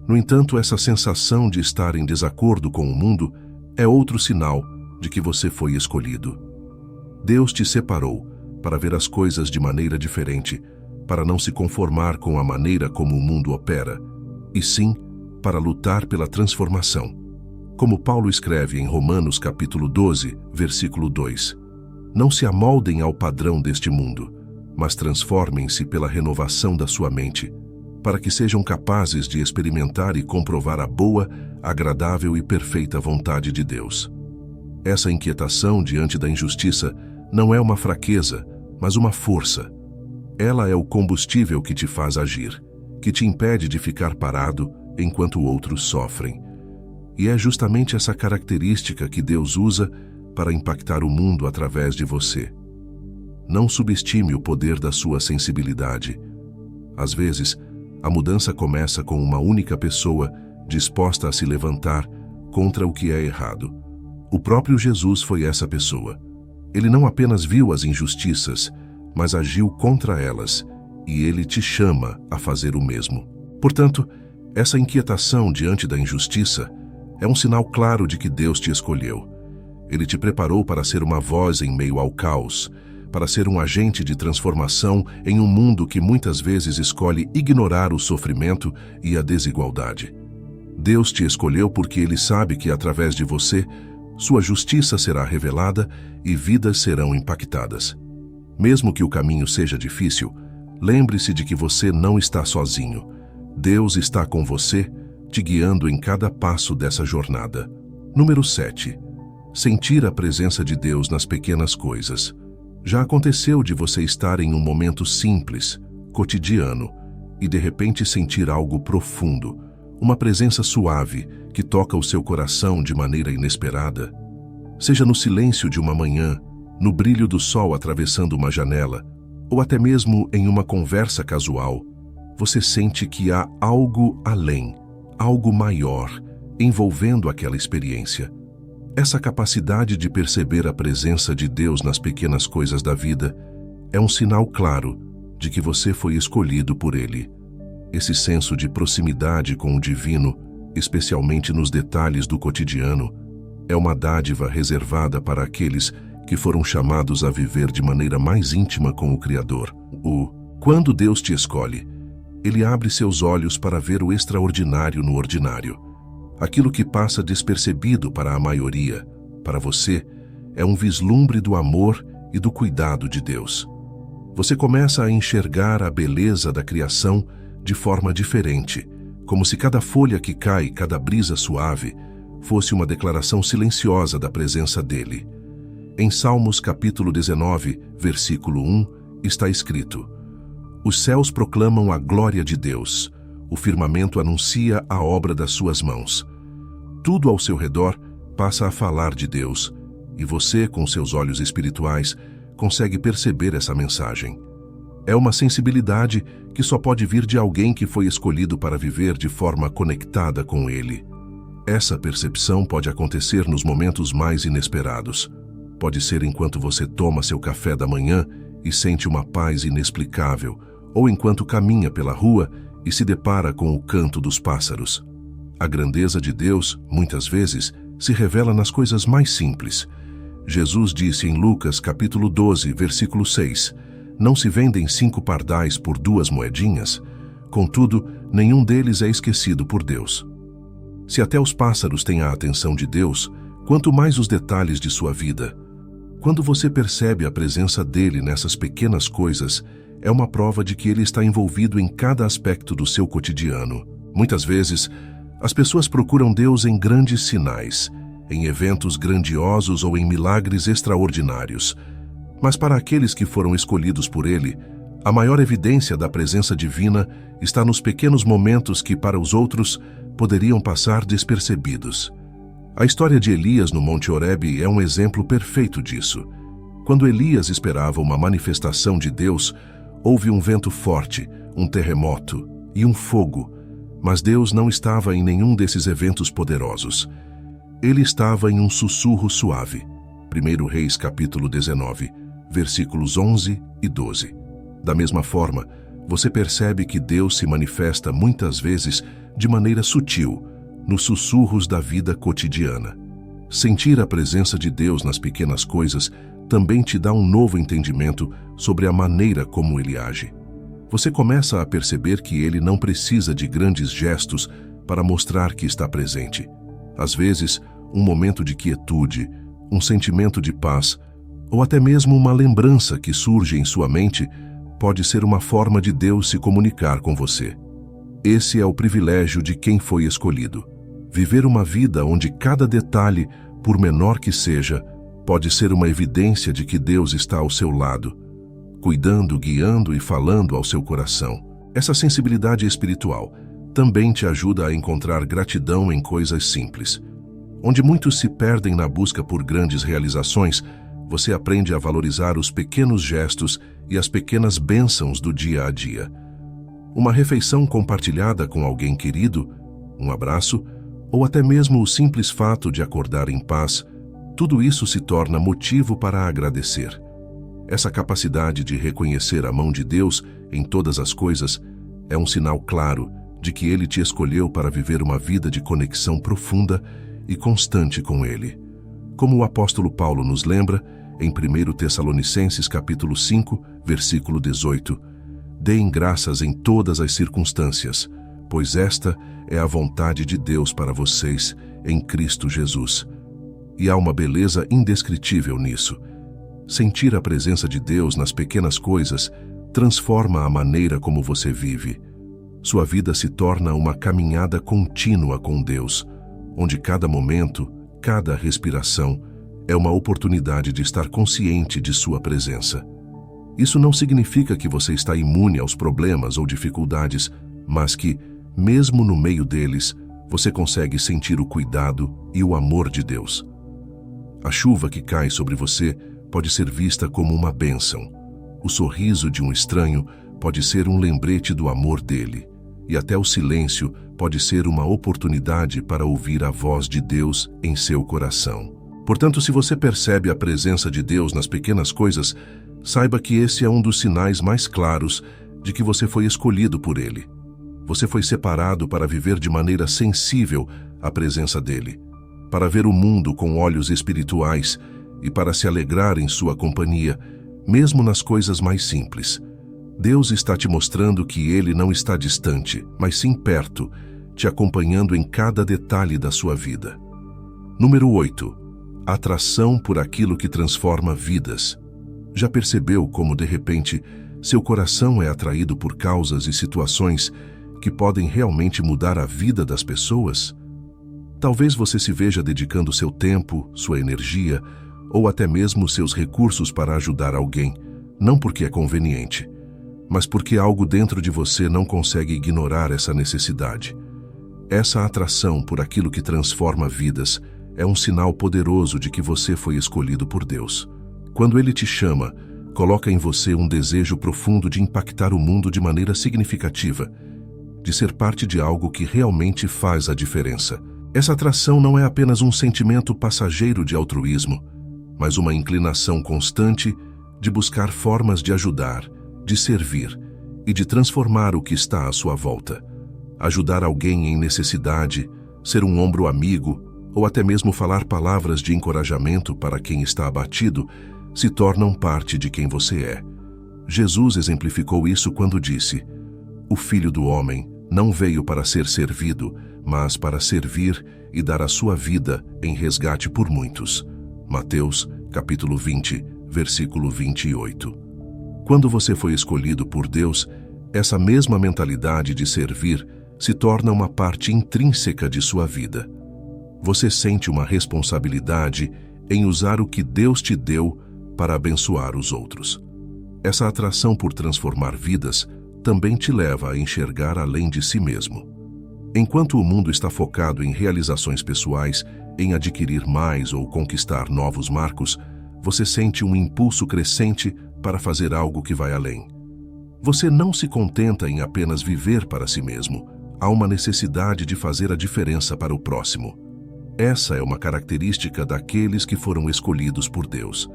No entanto, essa sensação de estar em desacordo com o mundo é outro sinal de que você foi escolhido. Deus te separou para ver as coisas de maneira diferente, para não se conformar com a maneira como o mundo opera, e sim para lutar pela transformação. Como Paulo escreve em Romanos capítulo 12, versículo 2, não se amoldem ao padrão deste mundo, mas transformem-se pela renovação da sua mente, para que sejam capazes de experimentar e comprovar a boa, agradável e perfeita vontade de Deus. Essa inquietação diante da injustiça não é uma fraqueza, mas uma força. Ela é o combustível que te faz agir, que te impede de ficar parado enquanto outros sofrem. E é justamente essa característica que Deus usa para impactar o mundo através de você. Não subestime o poder da sua sensibilidade. Às vezes, a mudança começa com uma única pessoa disposta a se levantar contra o que é errado. O próprio Jesus foi essa pessoa. Ele não apenas viu as injustiças, mas agiu contra elas, e ele te chama a fazer o mesmo. Portanto, essa inquietação diante da injustiça é um sinal claro de que Deus te escolheu. Ele te preparou para ser uma voz em meio ao caos, para ser um agente de transformação em um mundo que muitas vezes escolhe ignorar o sofrimento e a desigualdade. Deus te escolheu porque Ele sabe que, através de você, sua justiça será revelada e vidas serão impactadas. Mesmo que o caminho seja difícil, lembre-se de que você não está sozinho. Deus está com você, te guiando em cada passo dessa jornada. Número 7. Sentir a presença de Deus nas pequenas coisas. Já aconteceu de você estar em um momento simples, cotidiano, e de repente sentir algo profundo, uma presença suave que toca o seu coração de maneira inesperada? Seja no silêncio de uma manhã, no brilho do sol atravessando uma janela, ou até mesmo em uma conversa casual, você sente que há algo além, algo maior, envolvendo aquela experiência. Essa capacidade de perceber a presença de Deus nas pequenas coisas da vida é um sinal claro de que você foi escolhido por Ele. Esse senso de proximidade com o divino, especialmente nos detalhes do cotidiano, é uma dádiva reservada para aqueles que foram chamados a viver de maneira mais íntima com o Criador. Quando Deus te escolhe, Ele abre seus olhos para ver o extraordinário no ordinário. Aquilo que passa despercebido para a maioria, para você, é um vislumbre do amor e do cuidado de Deus. Você começa a enxergar a beleza da criação de forma diferente, como se cada folha que cai, cada brisa suave, fosse uma declaração silenciosa da presença dele. Em Salmos capítulo 19, versículo 1, está escrito: Os céus proclamam a glória de Deus, o firmamento anuncia a obra das suas mãos. Tudo ao seu redor passa a falar de Deus, e você, com seus olhos espirituais, consegue perceber essa mensagem. É uma sensibilidade que só pode vir de alguém que foi escolhido para viver de forma conectada com Ele. Essa percepção pode acontecer nos momentos mais inesperados. Pode ser enquanto você toma seu café da manhã e sente uma paz inexplicável, ou enquanto caminha pela rua e se depara com o canto dos pássaros. A grandeza de Deus, muitas vezes, se revela nas coisas mais simples. Jesus disse em Lucas capítulo 12, versículo 6, Não se vendem 5 pardais por 2 moedinhas? Contudo, nenhum deles é esquecido por Deus. Se até os pássaros têm a atenção de Deus, quanto mais os detalhes de sua vida. Quando você percebe a presença dele nessas pequenas coisas, é uma prova de que ele está envolvido em cada aspecto do seu cotidiano. Muitas vezes, as pessoas procuram Deus em grandes sinais, em eventos grandiosos ou em milagres extraordinários. Mas para aqueles que foram escolhidos por Ele, a maior evidência da presença divina está nos pequenos momentos que, para os outros, poderiam passar despercebidos. A história de Elias no Monte Horebe é um exemplo perfeito disso. Quando Elias esperava uma manifestação de Deus, houve um vento forte, um terremoto e um fogo, mas Deus não estava em nenhum desses eventos poderosos. Ele estava em um sussurro suave. 1 Reis capítulo 19, versículos 11 e 12. Da mesma forma, você percebe que Deus se manifesta muitas vezes de maneira sutil, nos sussurros da vida cotidiana. Sentir a presença de Deus nas pequenas coisas também te dá um novo entendimento sobre a maneira como Ele age. Você começa a perceber que Ele não precisa de grandes gestos para mostrar que está presente. Às vezes, um momento de quietude, um sentimento de paz, ou até mesmo uma lembrança que surge em sua mente, pode ser uma forma de Deus se comunicar com você. Esse é o privilégio de quem foi escolhido. Viver uma vida onde cada detalhe, por menor que seja, pode ser uma evidência de que Deus está ao seu lado, cuidando, guiando e falando ao seu coração. Essa sensibilidade espiritual também te ajuda a encontrar gratidão em coisas simples. Onde muitos se perdem na busca por grandes realizações, você aprende a valorizar os pequenos gestos e as pequenas bênçãos do dia a dia. Uma refeição compartilhada com alguém querido, um abraço, ou até mesmo o simples fato de acordar em paz, tudo isso se torna motivo para agradecer. Essa capacidade de reconhecer a mão de Deus em todas as coisas é um sinal claro de que Ele te escolheu para viver uma vida de conexão profunda e constante com Ele. Como o apóstolo Paulo nos lembra, em 1 Tessalonicenses capítulo 5, versículo 18, deem graças em todas as circunstâncias, pois esta é a vontade de Deus para vocês em Cristo Jesus. E há uma beleza indescritível nisso. Sentir a presença de Deus nas pequenas coisas transforma a maneira como você vive. Sua vida se torna uma caminhada contínua com Deus, onde cada momento, cada respiração, é uma oportunidade de estar consciente de sua presença. Isso não significa que você está imune aos problemas ou dificuldades, mas que, mesmo no meio deles, você consegue sentir o cuidado e o amor de Deus. A chuva que cai sobre você pode ser vista como uma bênção. O sorriso de um estranho pode ser um lembrete do amor dele. E até o silêncio pode ser uma oportunidade para ouvir a voz de Deus em seu coração. Portanto, se você percebe a presença de Deus nas pequenas coisas, saiba que esse é um dos sinais mais claros de que você foi escolhido por Ele. Você foi separado para viver de maneira sensível à presença dEle, para ver o mundo com olhos espirituais e para se alegrar em sua companhia, mesmo nas coisas mais simples. Deus está te mostrando que Ele não está distante, mas sim perto, te acompanhando em cada detalhe da sua vida. Número 8. Atração por aquilo que transforma vidas. Já percebeu como, de repente, seu coração é atraído por causas e situações que podem realmente mudar a vida das pessoas? Talvez você se veja dedicando seu tempo, sua energia, ou até mesmo seus recursos para ajudar alguém, não porque é conveniente, mas porque algo dentro de você não consegue ignorar essa necessidade. Essa atração por aquilo que transforma vidas é um sinal poderoso de que você foi escolhido por Deus. Quando Ele te chama, coloca em você um desejo profundo de impactar o mundo de maneira significativa, de ser parte de algo que realmente faz a diferença. Essa atração não é apenas um sentimento passageiro de altruísmo, mas uma inclinação constante de buscar formas de ajudar, de servir e de transformar o que está à sua volta. Ajudar alguém em necessidade, ser um ombro amigo, ou até mesmo falar palavras de encorajamento para quem está abatido, se tornam parte de quem você é. Jesus exemplificou isso quando disse: "O Filho do Homem não veio para ser servido, mas para servir e dar a sua vida em resgate por muitos." Mateus, capítulo 20, versículo 28. Quando você foi escolhido por Deus, essa mesma mentalidade de servir se torna uma parte intrínseca de sua vida. Você sente uma responsabilidade em usar o que Deus te deu para abençoar os outros. Essa atração por transformar vidas também te leva a enxergar além de si mesmo. Enquanto o mundo está focado em realizações pessoais, em adquirir mais ou conquistar novos marcos, você sente um impulso crescente para fazer algo que vai além. Você não se contenta em apenas viver para si mesmo. Há uma necessidade de fazer a diferença para o próximo. Essa é uma característica daqueles que foram escolhidos por Deus.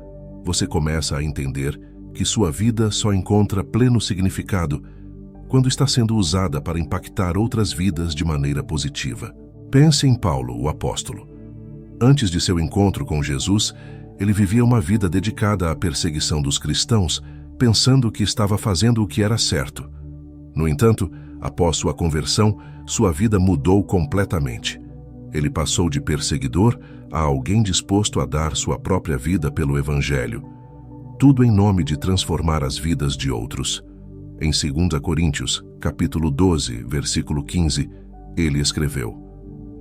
Você começa a entender que sua vida só encontra pleno significado quando está sendo usada para impactar outras vidas de maneira positiva. Pense em Paulo, o apóstolo. Antes de seu encontro com Jesus, ele vivia uma vida dedicada à perseguição dos cristãos, pensando que estava fazendo o que era certo. No entanto, após sua conversão, sua vida mudou completamente. Ele passou de perseguidor a alguém disposto a dar sua própria vida pelo Evangelho. Tudo em nome de transformar as vidas de outros. Em 2 Coríntios, capítulo 12, versículo 15, ele escreveu: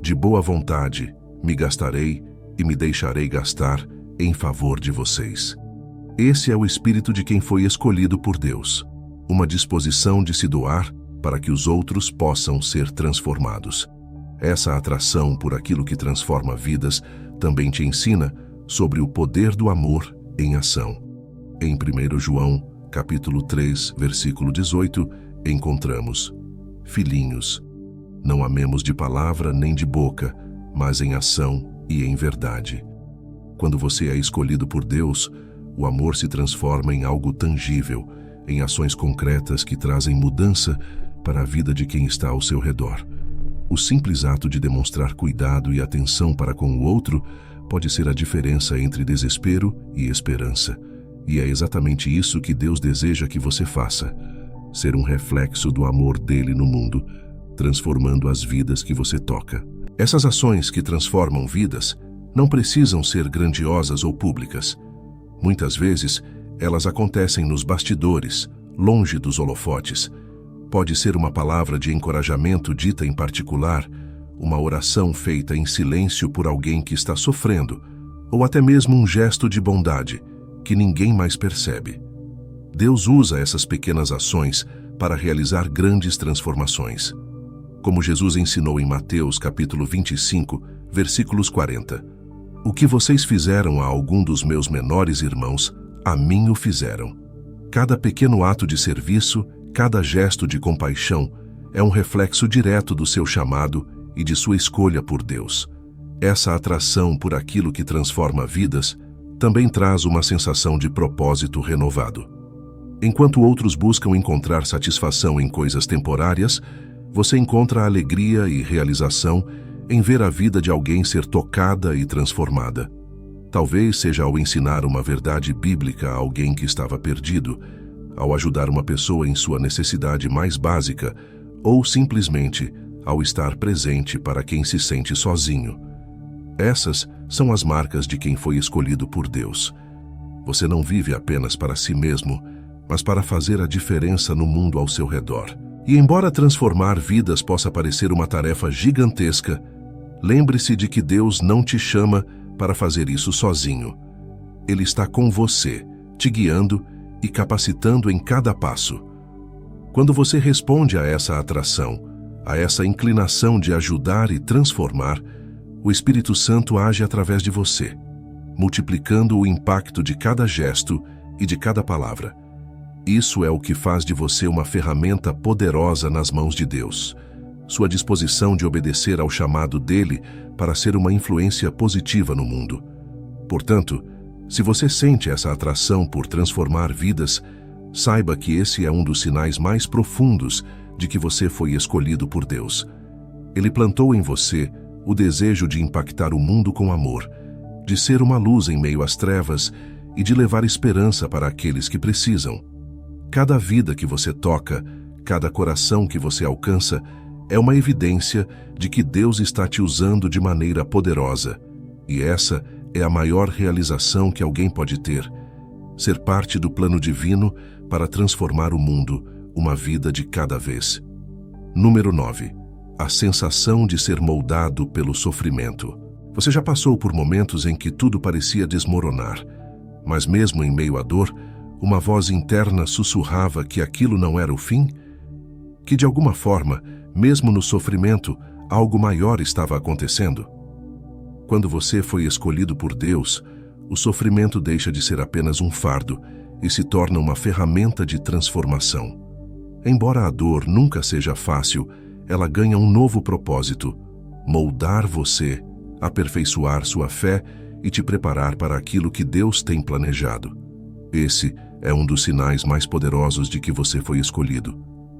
"De boa vontade me gastarei e me deixarei gastar em favor de vocês." Esse é o espírito de quem foi escolhido por Deus. Uma disposição de se doar para que os outros possam ser transformados. Essa atração por aquilo que transforma vidas também te ensina sobre o poder do amor em ação. Em 1 João, capítulo 3, versículo 18, encontramos: "Filhinhos, não amemos de palavra nem de boca, mas em ação e em verdade." Quando você é escolhido por Deus, o amor se transforma em algo tangível, em ações concretas que trazem mudança para a vida de quem está ao seu redor. O simples ato de demonstrar cuidado e atenção para com o outro pode ser a diferença entre desespero e esperança. E é exatamente isso que Deus deseja que você faça: ser um reflexo do amor dele no mundo, transformando as vidas que você toca. Essas ações que transformam vidas não precisam ser grandiosas ou públicas. Muitas vezes, elas acontecem nos bastidores, longe dos holofotes. Pode ser uma palavra de encorajamento dita em particular, uma oração feita em silêncio por alguém que está sofrendo, ou até mesmo um gesto de bondade que ninguém mais percebe. Deus usa essas pequenas ações para realizar grandes transformações. Como Jesus ensinou em Mateus capítulo 25, versículos 40. O que vocês fizeram a algum dos meus menores irmãos, a mim o fizeram. Cada pequeno ato de serviço, cada gesto de compaixão é um reflexo direto do seu chamado e de sua escolha por Deus. Essa atração por aquilo que transforma vidas também traz uma sensação de propósito renovado. Enquanto outros buscam encontrar satisfação em coisas temporárias, você encontra alegria e realização em ver a vida de alguém ser tocada e transformada. Talvez seja ao ensinar uma verdade bíblica a alguém que estava perdido, ao ajudar uma pessoa em sua necessidade mais básica, ou simplesmente ao estar presente para quem se sente sozinho. Essas são as marcas de quem foi escolhido por Deus. Você não vive apenas para si mesmo, mas para fazer a diferença no mundo ao seu redor. E embora transformar vidas possa parecer uma tarefa gigantesca, lembre-se de que Deus não te chama para fazer isso sozinho. Ele está com você, te guiando e capacitando em cada passo. Quando você responde a essa atração, a essa inclinação de ajudar e transformar, o Espírito Santo age através de você, multiplicando o impacto de cada gesto e de cada palavra. Isso é o que faz de você uma ferramenta poderosa nas mãos de Deus. Sua disposição de obedecer ao chamado dele para ser uma influência positiva no mundo. Portanto, se você sente essa atração por transformar vidas, saiba que esse é um dos sinais mais profundos de que você foi escolhido por Deus. Ele plantou em você o desejo de impactar o mundo com amor, de ser uma luz em meio às trevas e de levar esperança para aqueles que precisam. Cada vida que você toca, cada coração que você alcança, é uma evidência de que Deus está te usando de maneira poderosa. E essa é a maior realização que alguém pode ter: ser parte do plano divino para transformar o mundo, uma vida de cada vez. Número 9. A sensação de ser moldado pelo sofrimento. Você já passou por momentos em que tudo parecia desmoronar, mas mesmo em meio à dor, uma voz interna sussurrava que aquilo não era o fim? Que de alguma forma, mesmo no sofrimento, algo maior estava acontecendo? Quando você foi escolhido por Deus, o sofrimento deixa de ser apenas um fardo e se torna uma ferramenta de transformação. Embora a dor nunca seja fácil, ela ganha um novo propósito: moldar você, aperfeiçoar sua fé e te preparar para aquilo que Deus tem planejado. Esse é um dos sinais mais poderosos de que você foi escolhido.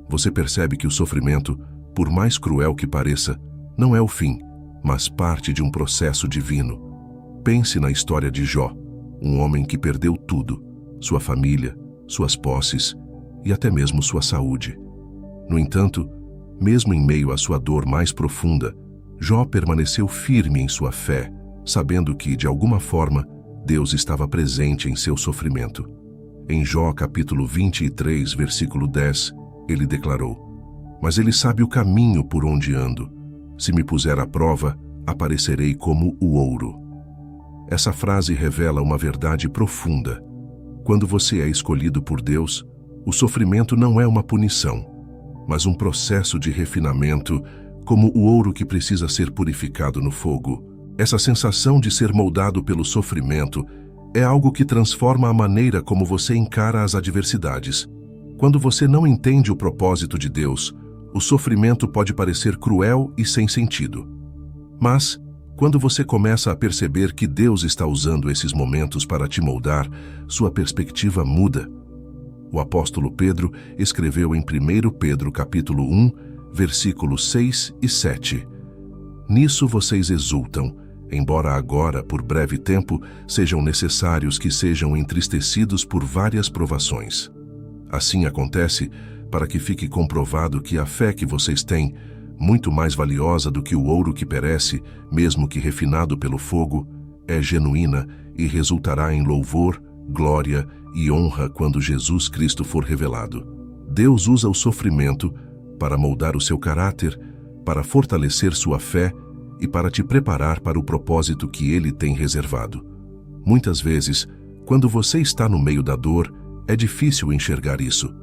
Você percebe que o sofrimento, por mais cruel que pareça, não é o fim, mas parte de um processo divino. Pense na história de Jó, um homem que perdeu tudo: sua família, suas posses e até mesmo sua saúde. No entanto, mesmo em meio à sua dor mais profunda, Jó permaneceu firme em sua fé, sabendo que, de alguma forma, Deus estava presente em seu sofrimento. Em Jó capítulo 23, versículo 10, ele declarou: "Mas ele sabe o caminho por onde ando. Se me puser à prova, aparecerei como o ouro." Essa frase revela uma verdade profunda. Quando você é escolhido por Deus, o sofrimento não é uma punição, mas um processo de refinamento, como o ouro que precisa ser purificado no fogo. Essa sensação de ser moldado pelo sofrimento é algo que transforma a maneira como você encara as adversidades. Quando você não entende o propósito de Deus, o sofrimento pode parecer cruel e sem sentido. Mas, Quando você começa a perceber que Deus está usando esses momentos para te moldar, sua perspectiva muda. O apóstolo Pedro escreveu em 1 Pedro capítulo 1, versículos 6 e 7. Nisso vocês exultam, embora agora, por breve tempo, sejam necessários que sejam entristecidos por várias provações. Assim acontece para que fique comprovado que a fé que vocês têm, muito mais valiosa do que o ouro que perece, mesmo que refinado pelo fogo, é genuína e resultará em louvor, glória e honra quando Jesus Cristo for revelado. Deus usa o sofrimento para moldar o seu caráter, para fortalecer sua fé e para te preparar para o propósito que Ele tem reservado. Muitas vezes, quando você está no meio da dor, é difícil enxergar isso.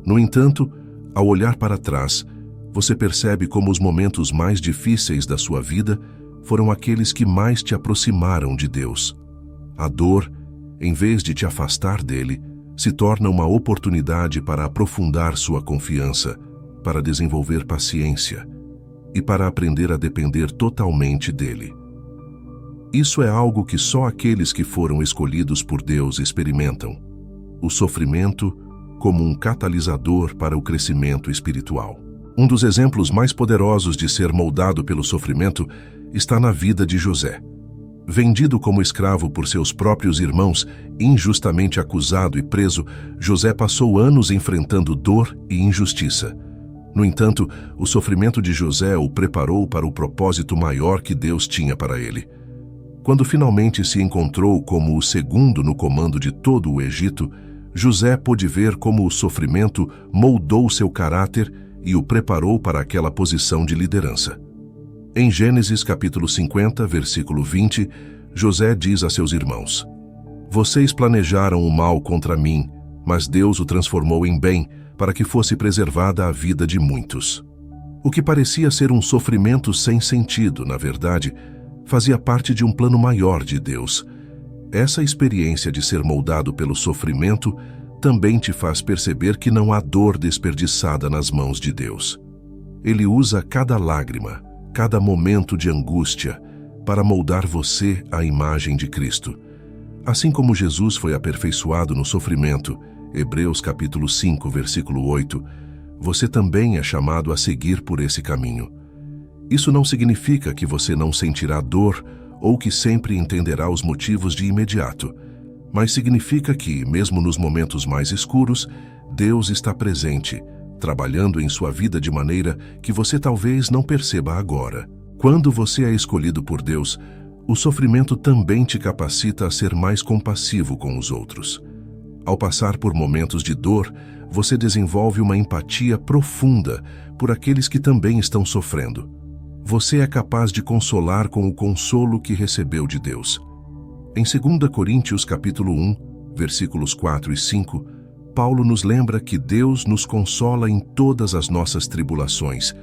No entanto, ao olhar para trás, você percebe como os momentos mais difíceis da sua vida foram aqueles que mais te aproximaram de Deus. A dor, em vez de te afastar dele, se torna uma oportunidade para aprofundar sua confiança, para desenvolver paciência e para aprender a depender totalmente dele. Isso é algo que só aqueles que foram escolhidos por Deus experimentam. O sofrimento como um catalisador para o crescimento espiritual. Um dos exemplos mais poderosos de ser moldado pelo sofrimento está na vida de José. Vendido como escravo por seus próprios irmãos, injustamente acusado e preso, José passou anos enfrentando dor e injustiça. No entanto, o sofrimento de José o preparou para o propósito maior que Deus tinha para ele. Quando finalmente se encontrou como o segundo no comando de todo o Egito, José pôde ver como o sofrimento moldou seu caráter e o preparou para aquela posição de liderança. Em Gênesis capítulo 50, versículo 20, José diz a seus irmãos: Vocês planejaram o mal contra mim, mas Deus o transformou em bem, para que fosse preservada a vida de muitos. O que parecia ser um sofrimento sem sentido, na verdade, fazia parte de um plano maior de Deus. Essa experiência de ser moldado pelo sofrimento também te faz perceber que não há dor desperdiçada nas mãos de Deus. Ele usa cada lágrima, cada momento de angústia, para moldar você à imagem de Cristo. Assim como Jesus foi aperfeiçoado no sofrimento, Hebreus capítulo 5, versículo 8, você também é chamado a seguir por esse caminho. Isso não significa que você não sentirá dor ou que sempre entenderá os motivos de imediato, mas significa que, mesmo nos momentos mais escuros, Deus está presente, trabalhando em sua vida de maneira que você talvez não perceba agora. Quando você é escolhido por Deus, o sofrimento também te capacita a ser mais compassivo com os outros. Ao passar por momentos de dor, você desenvolve uma empatia profunda por aqueles que também estão sofrendo. Você é capaz de consolar com o consolo que recebeu de Deus. Em 2 Coríntios capítulo 1, versículos 4 e 5, Paulo nos lembra que Deus nos consola em todas as nossas tribulações,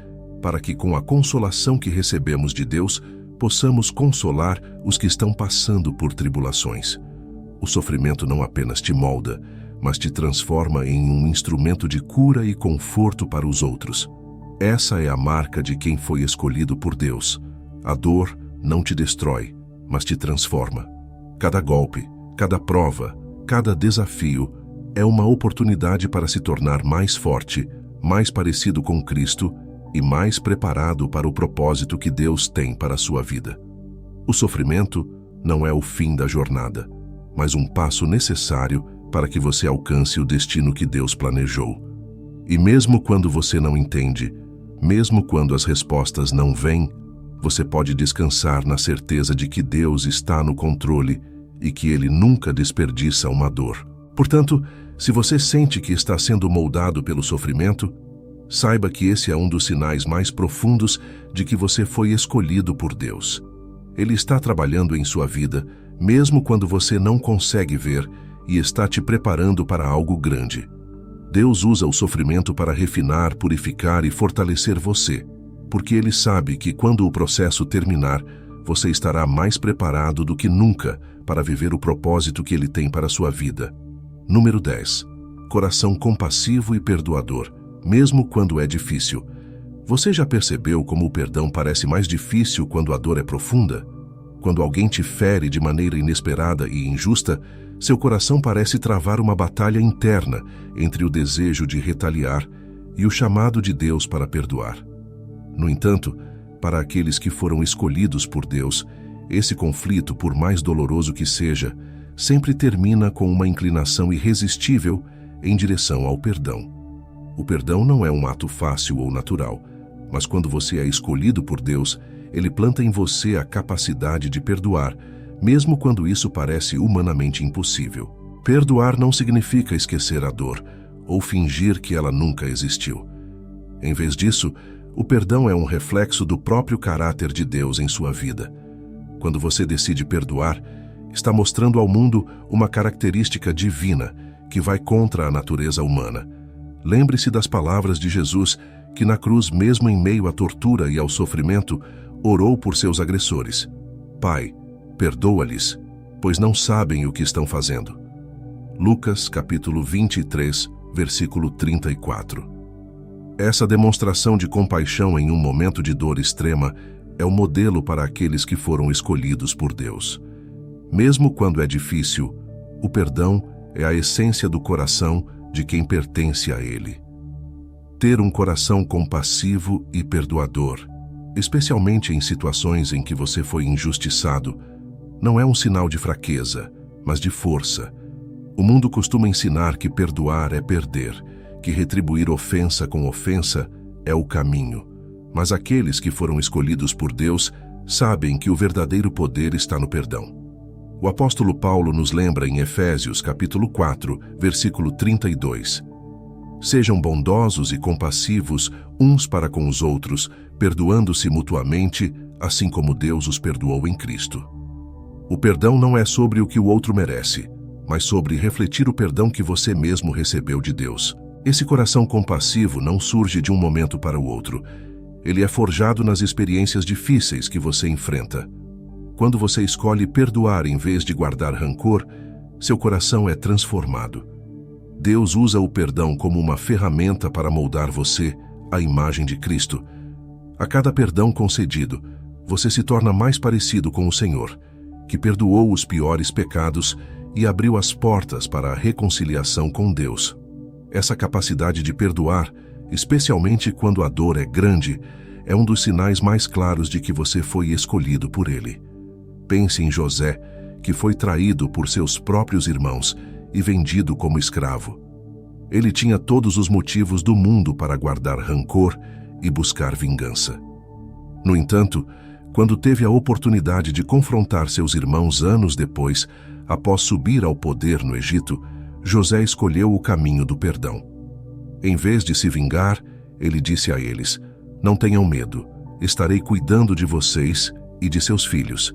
para que com a consolação que recebemos de Deus, possamos consolar os que estão passando por tribulações. O sofrimento não apenas te molda, mas te transforma em um instrumento de cura e conforto para os outros. Essa é a marca de quem foi escolhido por Deus. A dor não te destrói, mas te transforma. Cada golpe, cada prova, cada desafio é uma oportunidade para se tornar mais forte, mais parecido com Cristo e mais preparado para o propósito que Deus tem para a sua vida. O sofrimento não é o fim da jornada, mas um passo necessário para que você alcance o destino que Deus planejou. E mesmo quando você não entende, mesmo quando as respostas não vêm, você pode descansar na certeza de que Deus está no controle e que Ele nunca desperdiça uma dor. Portanto, se você sente que está sendo moldado pelo sofrimento, saiba que esse é um dos sinais mais profundos de que você foi escolhido por Deus. Ele está trabalhando em sua vida, mesmo quando você não consegue ver, e está te preparando para algo grande. Deus usa o sofrimento para refinar, purificar e fortalecer você, porque Ele sabe que quando o processo terminar, você estará mais preparado do que nunca para viver o propósito que Ele tem para a sua vida. Número 10. Coração compassivo e perdoador, mesmo quando é difícil. Você já percebeu como o perdão parece mais difícil quando a dor é profunda? Quando alguém te fere de maneira inesperada e injusta, seu coração parece travar uma batalha interna entre o desejo de retaliar e o chamado de Deus para perdoar. No entanto, para aqueles que foram escolhidos por Deus, esse conflito, por mais doloroso que seja, sempre termina com uma inclinação irresistível em direção ao perdão. O perdão não é um ato fácil ou natural, mas quando você é escolhido por Deus, Ele planta em você a capacidade de perdoar, mesmo quando isso parece humanamente impossível. Perdoar não significa esquecer a dor ou fingir que ela nunca existiu. Em vez disso, o perdão é um reflexo do próprio caráter de Deus em sua vida. Quando você decide perdoar, está mostrando ao mundo uma característica divina que vai contra a natureza humana. Lembre-se das palavras de Jesus, que na cruz, mesmo em meio à tortura e ao sofrimento, orou por seus agressores. Pai, perdoa-lhes, pois não sabem o que estão fazendo. Lucas, capítulo 23, versículo 34. Essa demonstração de compaixão em um momento de dor extrema é o modelo para aqueles que foram escolhidos por Deus. Mesmo quando é difícil, o perdão é a essência do coração de quem pertence a Ele. Ter um coração compassivo e perdoador, especialmente em situações em que você foi injustiçado, não é um sinal de fraqueza, mas de força. O mundo costuma ensinar que perdoar é perder, que retribuir ofensa com ofensa é o caminho. Mas aqueles que foram escolhidos por Deus sabem que o verdadeiro poder está no perdão. O apóstolo Paulo nos lembra em Efésios, capítulo 4, versículo 32. Sejam bondosos e compassivos uns para com os outros, perdoando-se mutuamente, assim como Deus os perdoou em Cristo. O perdão não é sobre o que o outro merece, mas sobre refletir o perdão que você mesmo recebeu de Deus. Esse coração compassivo não surge de um momento para o outro. Ele é forjado nas experiências difíceis que você enfrenta. Quando você escolhe perdoar em vez de guardar rancor, seu coração é transformado. Deus usa o perdão como uma ferramenta para moldar você à imagem de Cristo. A cada perdão concedido, você se torna mais parecido com o Senhor, que perdoou os piores pecados e abriu as portas para a reconciliação com Deus. Essa capacidade de perdoar, especialmente quando a dor é grande, é um dos sinais mais claros de que você foi escolhido por Ele. Pense em José, que foi traído por seus próprios irmãos e vendido como escravo. Ele tinha todos os motivos do mundo para guardar rancor e buscar vingança. No entanto, quando teve a oportunidade de confrontar seus irmãos anos depois, após subir ao poder no Egito, José escolheu o caminho do perdão. Em vez de se vingar, ele disse a eles: "Não tenham medo, estarei cuidando de vocês e de seus filhos."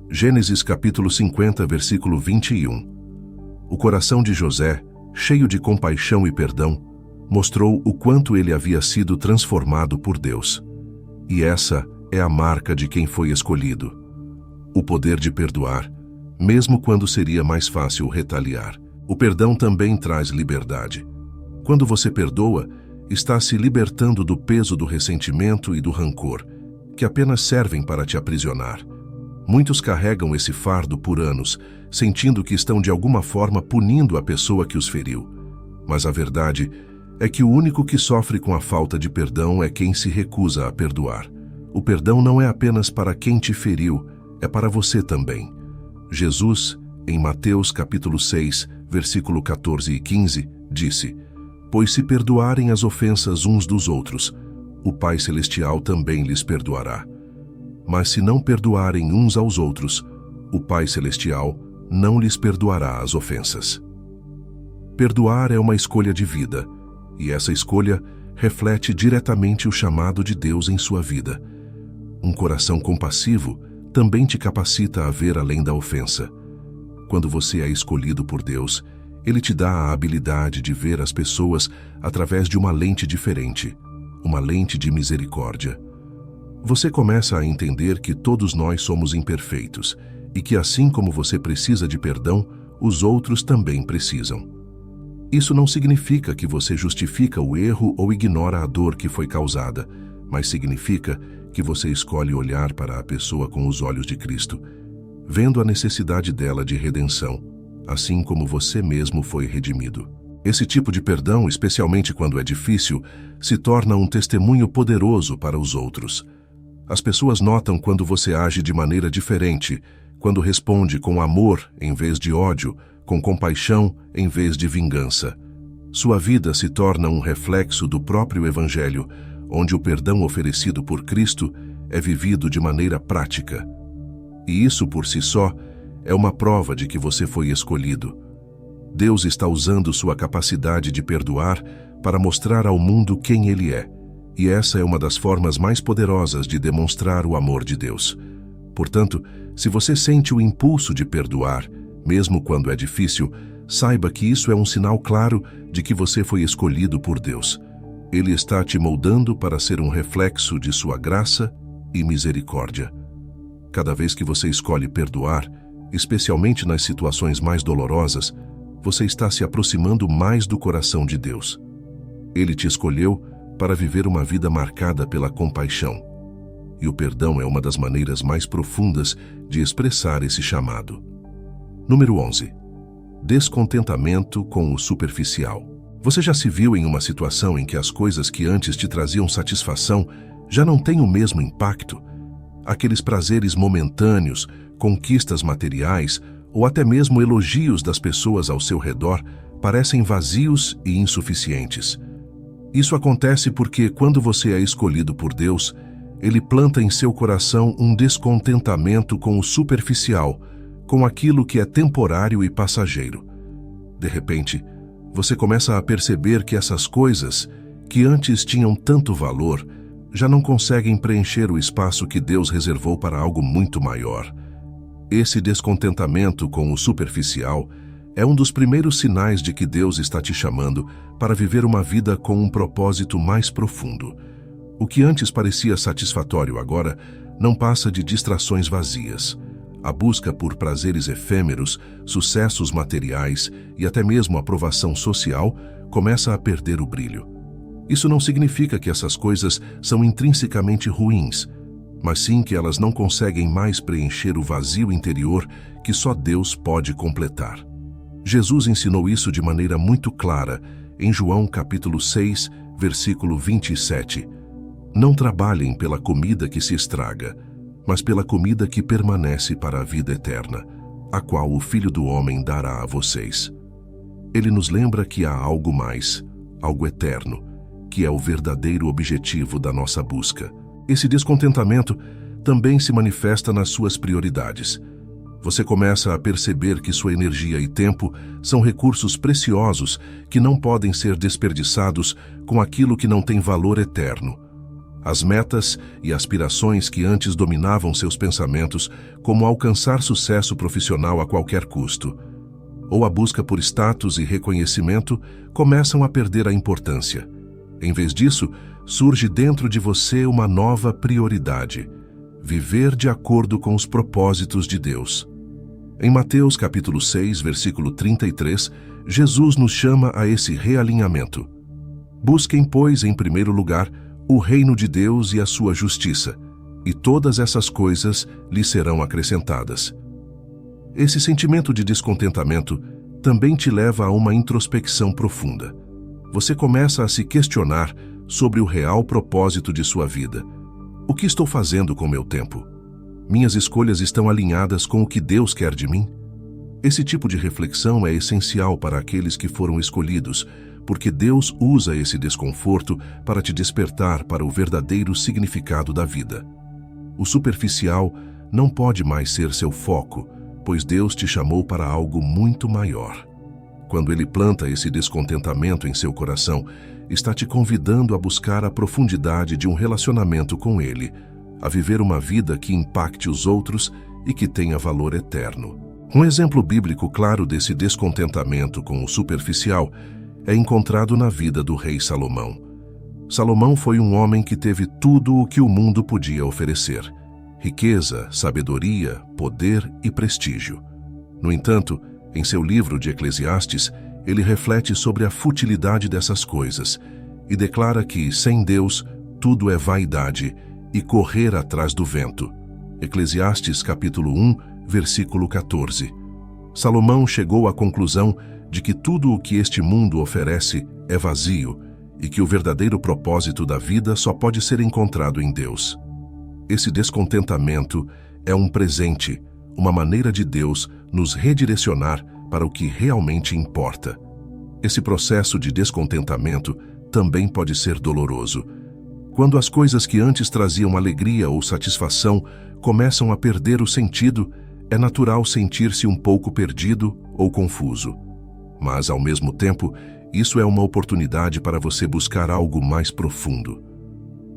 Gênesis capítulo 50, versículo 21. O coração de José, cheio de compaixão e perdão, mostrou o quanto ele havia sido transformado por Deus. E essa é a marca de quem foi escolhido: o poder de perdoar, mesmo quando seria mais fácil retaliar. O perdão também traz liberdade. Quando você perdoa, está se libertando do peso do ressentimento e do rancor, que apenas servem para te aprisionar. Muitos carregam esse fardo por anos, sentindo que estão de alguma forma punindo a pessoa que os feriu. Mas a verdade é que o único que sofre com a falta de perdão é quem se recusa a perdoar. O perdão não é apenas para quem te feriu, é para você também. Jesus, em Mateus capítulo 6, versículo 14 e 15, disse: "Pois se perdoarem as ofensas uns dos outros, o Pai Celestial também lhes perdoará. Mas se não perdoarem uns aos outros, o Pai Celestial não lhes perdoará as ofensas." Perdoar é uma escolha de vida, e essa escolha reflete diretamente o chamado de Deus em sua vida. Um coração compassivo também te capacita a ver além da ofensa. Quando você é escolhido por Deus, Ele te dá a habilidade de ver as pessoas através de uma lente diferente, uma lente de misericórdia. Você começa a entender que todos nós somos imperfeitos e que, assim como você precisa de perdão, os outros também precisam. Isso não significa que você justifica o erro ou ignora a dor que foi causada, mas significa que você escolhe olhar para a pessoa com os olhos de Cristo, vendo a necessidade dela de redenção, assim como você mesmo foi redimido. Esse tipo de perdão, especialmente quando é difícil, se torna um testemunho poderoso para os outros. As pessoas notam quando você age de maneira diferente, quando responde com amor em vez de ódio, com compaixão em vez de vingança. Sua vida se torna um reflexo do próprio Evangelho, onde o perdão oferecido por Cristo é vivido de maneira prática. E isso por si só é uma prova de que você foi escolhido. Deus está usando sua capacidade de perdoar para mostrar ao mundo quem Ele é, e essa é uma das formas mais poderosas de demonstrar o amor de Deus. Portanto, se você sente o impulso de perdoar, mesmo quando é difícil, saiba que isso é um sinal claro de que você foi escolhido por Deus. Ele está te moldando para ser um reflexo de sua graça e misericórdia. Cada vez que você escolhe perdoar, especialmente nas situações mais dolorosas, você está se aproximando mais do coração de Deus. Ele te escolheu para viver uma vida marcada pela compaixão. E o perdão é uma das maneiras mais profundas de expressar esse chamado. Número 11. Descontentamento com o superficial. Você já se viu em uma situação em que as coisas que antes te traziam satisfação já não têm o mesmo impacto? Aqueles prazeres momentâneos, conquistas materiais ou até mesmo elogios das pessoas ao seu redor parecem vazios e insuficientes. Isso acontece porque, quando você é escolhido por Deus, Ele planta em seu coração um descontentamento com o superficial, com aquilo que é temporário e passageiro. De repente, você começa a perceber que essas coisas, que antes tinham tanto valor, já não conseguem preencher o espaço que Deus reservou para algo muito maior. Esse descontentamento com o superficial é um dos primeiros sinais de que Deus está te chamando para viver uma vida com um propósito mais profundo. O que antes parecia satisfatório agora não passa de distrações vazias. A busca por prazeres efêmeros, sucessos materiais e até mesmo aprovação social começa a perder o brilho. Isso não significa que essas coisas são intrinsecamente ruins, mas sim que elas não conseguem mais preencher o vazio interior que só Deus pode completar. Jesus ensinou isso de maneira muito clara em João capítulo 6, versículo 27. Não trabalhem pela comida que se estraga, mas pela comida que permanece para a vida eterna, a qual o Filho do Homem dará a vocês. Ele nos lembra que há algo mais, algo eterno, que é o verdadeiro objetivo da nossa busca. Esse descontentamento também se manifesta nas suas prioridades. Você começa a perceber que sua energia e tempo são recursos preciosos que não podem ser desperdiçados com aquilo que não tem valor eterno. As metas e aspirações que antes dominavam seus pensamentos, como alcançar sucesso profissional a qualquer custo, ou a busca por status e reconhecimento, começam a perder a importância. Em vez disso, surge dentro de você uma nova prioridade: viver de acordo com os propósitos de Deus. Em Mateus capítulo 6, versículo 33, Jesus nos chama a esse realinhamento. Busquem, pois, em primeiro lugar, o reino de Deus e a sua justiça, e todas essas coisas lhe serão acrescentadas. Esse sentimento de descontentamento também te leva a uma introspecção profunda. Você começa a se questionar sobre o real propósito de sua vida. O que estou fazendo com meu tempo? Minhas escolhas estão alinhadas com o que Deus quer de mim? Esse tipo de reflexão é essencial para aqueles que foram escolhidos, porque Deus usa esse desconforto para te despertar para o verdadeiro significado da vida. O superficial não pode mais ser seu foco, pois Deus te chamou para algo muito maior. Quando Ele planta esse descontentamento em seu coração, está te convidando a buscar a profundidade de um relacionamento com Ele, a viver uma vida que impacte os outros e que tenha valor eterno. Um exemplo bíblico claro desse descontentamento com o superficial é encontrado na vida do rei Salomão. Salomão foi um homem que teve tudo o que o mundo podia oferecer: riqueza, sabedoria, poder e prestígio. No entanto, em seu livro de Eclesiastes, ele reflete sobre a futilidade dessas coisas e declara que, sem Deus, tudo é vaidade e correr atrás do vento. Eclesiastes capítulo 1, versículo 14. Salomão chegou à conclusão de que tudo o que este mundo oferece é vazio e que o verdadeiro propósito da vida só pode ser encontrado em Deus. Esse descontentamento é um presente, uma maneira de Deus nos redirecionar para o que realmente importa. Esse processo de descontentamento também pode ser doloroso. Quando as coisas que antes traziam alegria ou satisfação começam a perder o sentido, é natural sentir-se um pouco perdido ou confuso. Mas, ao mesmo tempo, isso é uma oportunidade para você buscar algo mais profundo.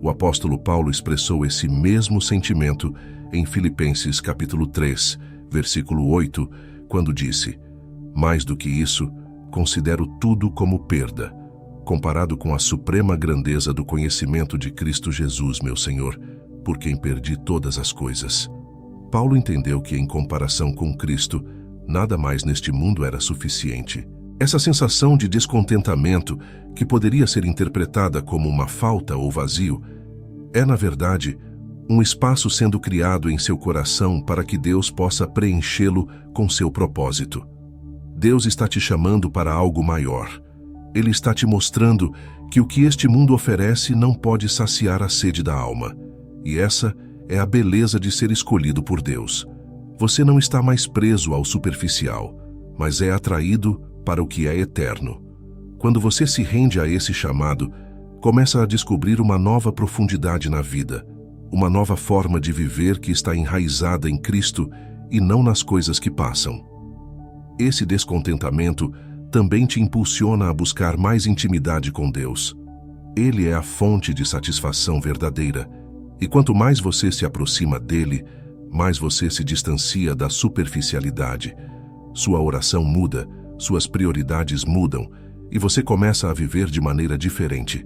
O apóstolo Paulo expressou esse mesmo sentimento em Filipenses capítulo 3, versículo 8, quando disse: "Mais do que isso, considero tudo como perda, comparado com a suprema grandeza do conhecimento de Cristo Jesus, meu Senhor, por quem perdi todas as coisas." Paulo entendeu que, em comparação com Cristo, nada mais neste mundo era suficiente. Essa sensação de descontentamento, que poderia ser interpretada como uma falta ou vazio, é, na verdade, um espaço sendo criado em seu coração para que Deus possa preenchê-lo com seu propósito. Deus está te chamando para algo maior. Ele está te mostrando que o que este mundo oferece não pode saciar a sede da alma. E essa é a beleza de ser escolhido por Deus. Você não está mais preso ao superficial, mas é atraído para o que é eterno. Quando você se rende a esse chamado, começa a descobrir uma nova profundidade na vida, uma nova forma de viver que está enraizada em Cristo e não nas coisas que passam. Esse descontentamento também te impulsiona a buscar mais intimidade com Deus. Ele é a fonte de satisfação verdadeira, e quanto mais você se aproxima dele, mais você se distancia da superficialidade. Sua oração muda, suas prioridades mudam, e você começa a viver de maneira diferente.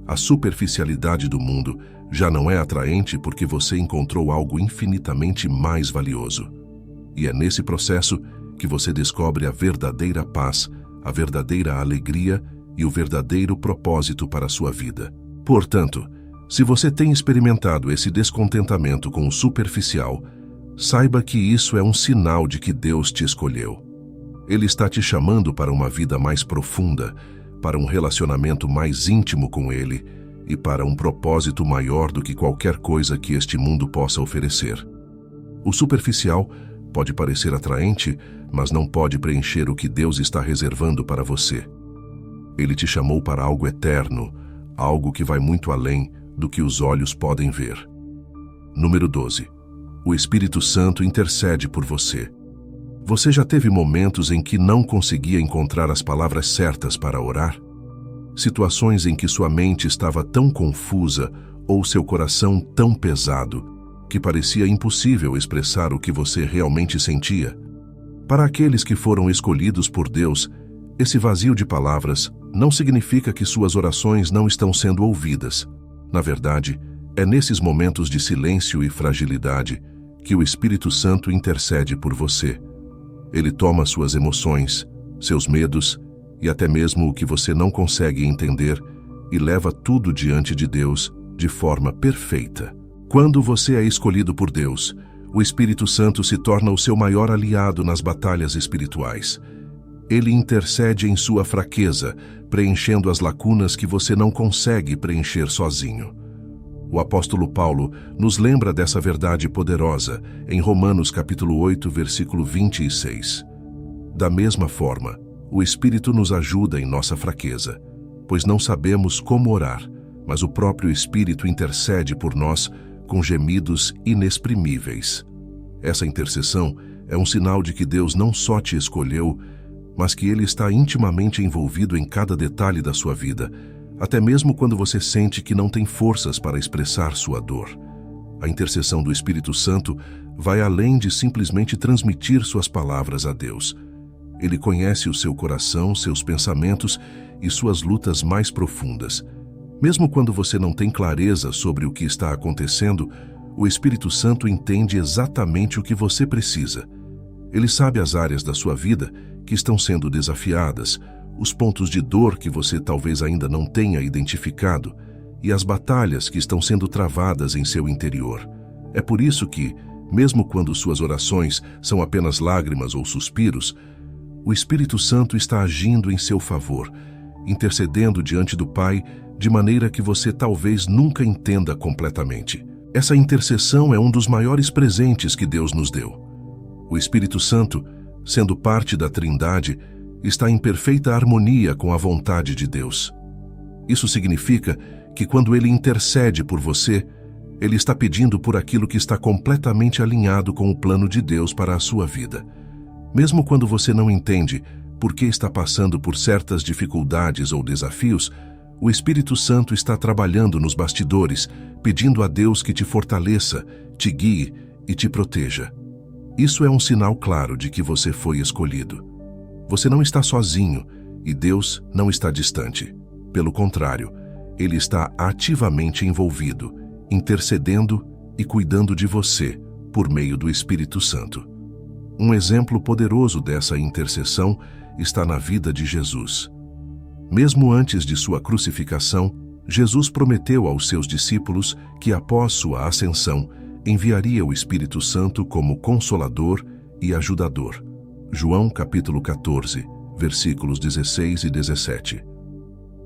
A superficialidade do mundo já não é atraente porque você encontrou algo infinitamente mais valioso. E é nesse processo que você descobre a verdadeira paz, a verdadeira alegria e o verdadeiro propósito para a sua vida. Portanto, se você tem experimentado esse descontentamento com o superficial, saiba que isso é um sinal de que Deus te escolheu. Ele está te chamando para uma vida mais profunda, para um relacionamento mais íntimo com Ele e para um propósito maior do que qualquer coisa que este mundo possa oferecer. O superficial pode parecer atraente, mas não pode preencher o que Deus está reservando para você. Ele te chamou para algo eterno, algo que vai muito além do que os olhos podem ver. Número 12. O Espírito Santo intercede por você. Você já teve momentos em que não conseguia encontrar as palavras certas para orar? Situações em que sua mente estava tão confusa ou seu coração tão pesado que parecia impossível expressar o que você realmente sentia? Para aqueles que foram escolhidos por Deus, esse vazio de palavras não significa que suas orações não estão sendo ouvidas. Na verdade, é nesses momentos de silêncio e fragilidade que o Espírito Santo intercede por você. Ele toma suas emoções, seus medos e até mesmo o que você não consegue entender e leva tudo diante de Deus de forma perfeita. Quando você é escolhido por Deus, o Espírito Santo se torna o seu maior aliado nas batalhas espirituais. Ele intercede em sua fraqueza, preenchendo as lacunas que você não consegue preencher sozinho. O apóstolo Paulo nos lembra dessa verdade poderosa em Romanos capítulo 8, versículo 26. Da mesma forma, o Espírito nos ajuda em nossa fraqueza, pois não sabemos como orar, mas o próprio Espírito intercede por nós com gemidos inexprimíveis. Essa intercessão é um sinal de que Deus não só te escolheu, mas que Ele está intimamente envolvido em cada detalhe da sua vida, até mesmo quando você sente que não tem forças para expressar sua dor. A intercessão do Espírito Santo vai além de simplesmente transmitir suas palavras a Deus. Ele conhece o seu coração, seus pensamentos e suas lutas mais profundas. Mesmo quando você não tem clareza sobre o que está acontecendo, o Espírito Santo entende exatamente o que você precisa. Ele sabe as áreas da sua vida que estão sendo desafiadas, os pontos de dor que você talvez ainda não tenha identificado, e as batalhas que estão sendo travadas em seu interior. É por isso que, mesmo quando suas orações são apenas lágrimas ou suspiros, o Espírito Santo está agindo em seu favor, intercedendo diante do Pai de maneira que você talvez nunca entenda completamente. Essa intercessão é um dos maiores presentes que Deus nos deu. O Espírito Santo, sendo parte da Trindade, está em perfeita harmonia com a vontade de Deus. Isso significa que quando Ele intercede por você, Ele está pedindo por aquilo que está completamente alinhado com o plano de Deus para a sua vida. Mesmo quando você não entende por que está passando por certas dificuldades ou desafios, o Espírito Santo está trabalhando nos bastidores, pedindo a Deus que te fortaleça, te guie e te proteja. Isso é um sinal claro de que você foi escolhido. Você não está sozinho e Deus não está distante. Pelo contrário, Ele está ativamente envolvido, intercedendo e cuidando de você por meio do Espírito Santo. Um exemplo poderoso dessa intercessão está na vida de Jesus. Mesmo antes de sua crucificação, Jesus prometeu aos seus discípulos que após sua ascensão, enviaria o Espírito Santo como Consolador e Ajudador. João capítulo 14, versículos 16 e 17.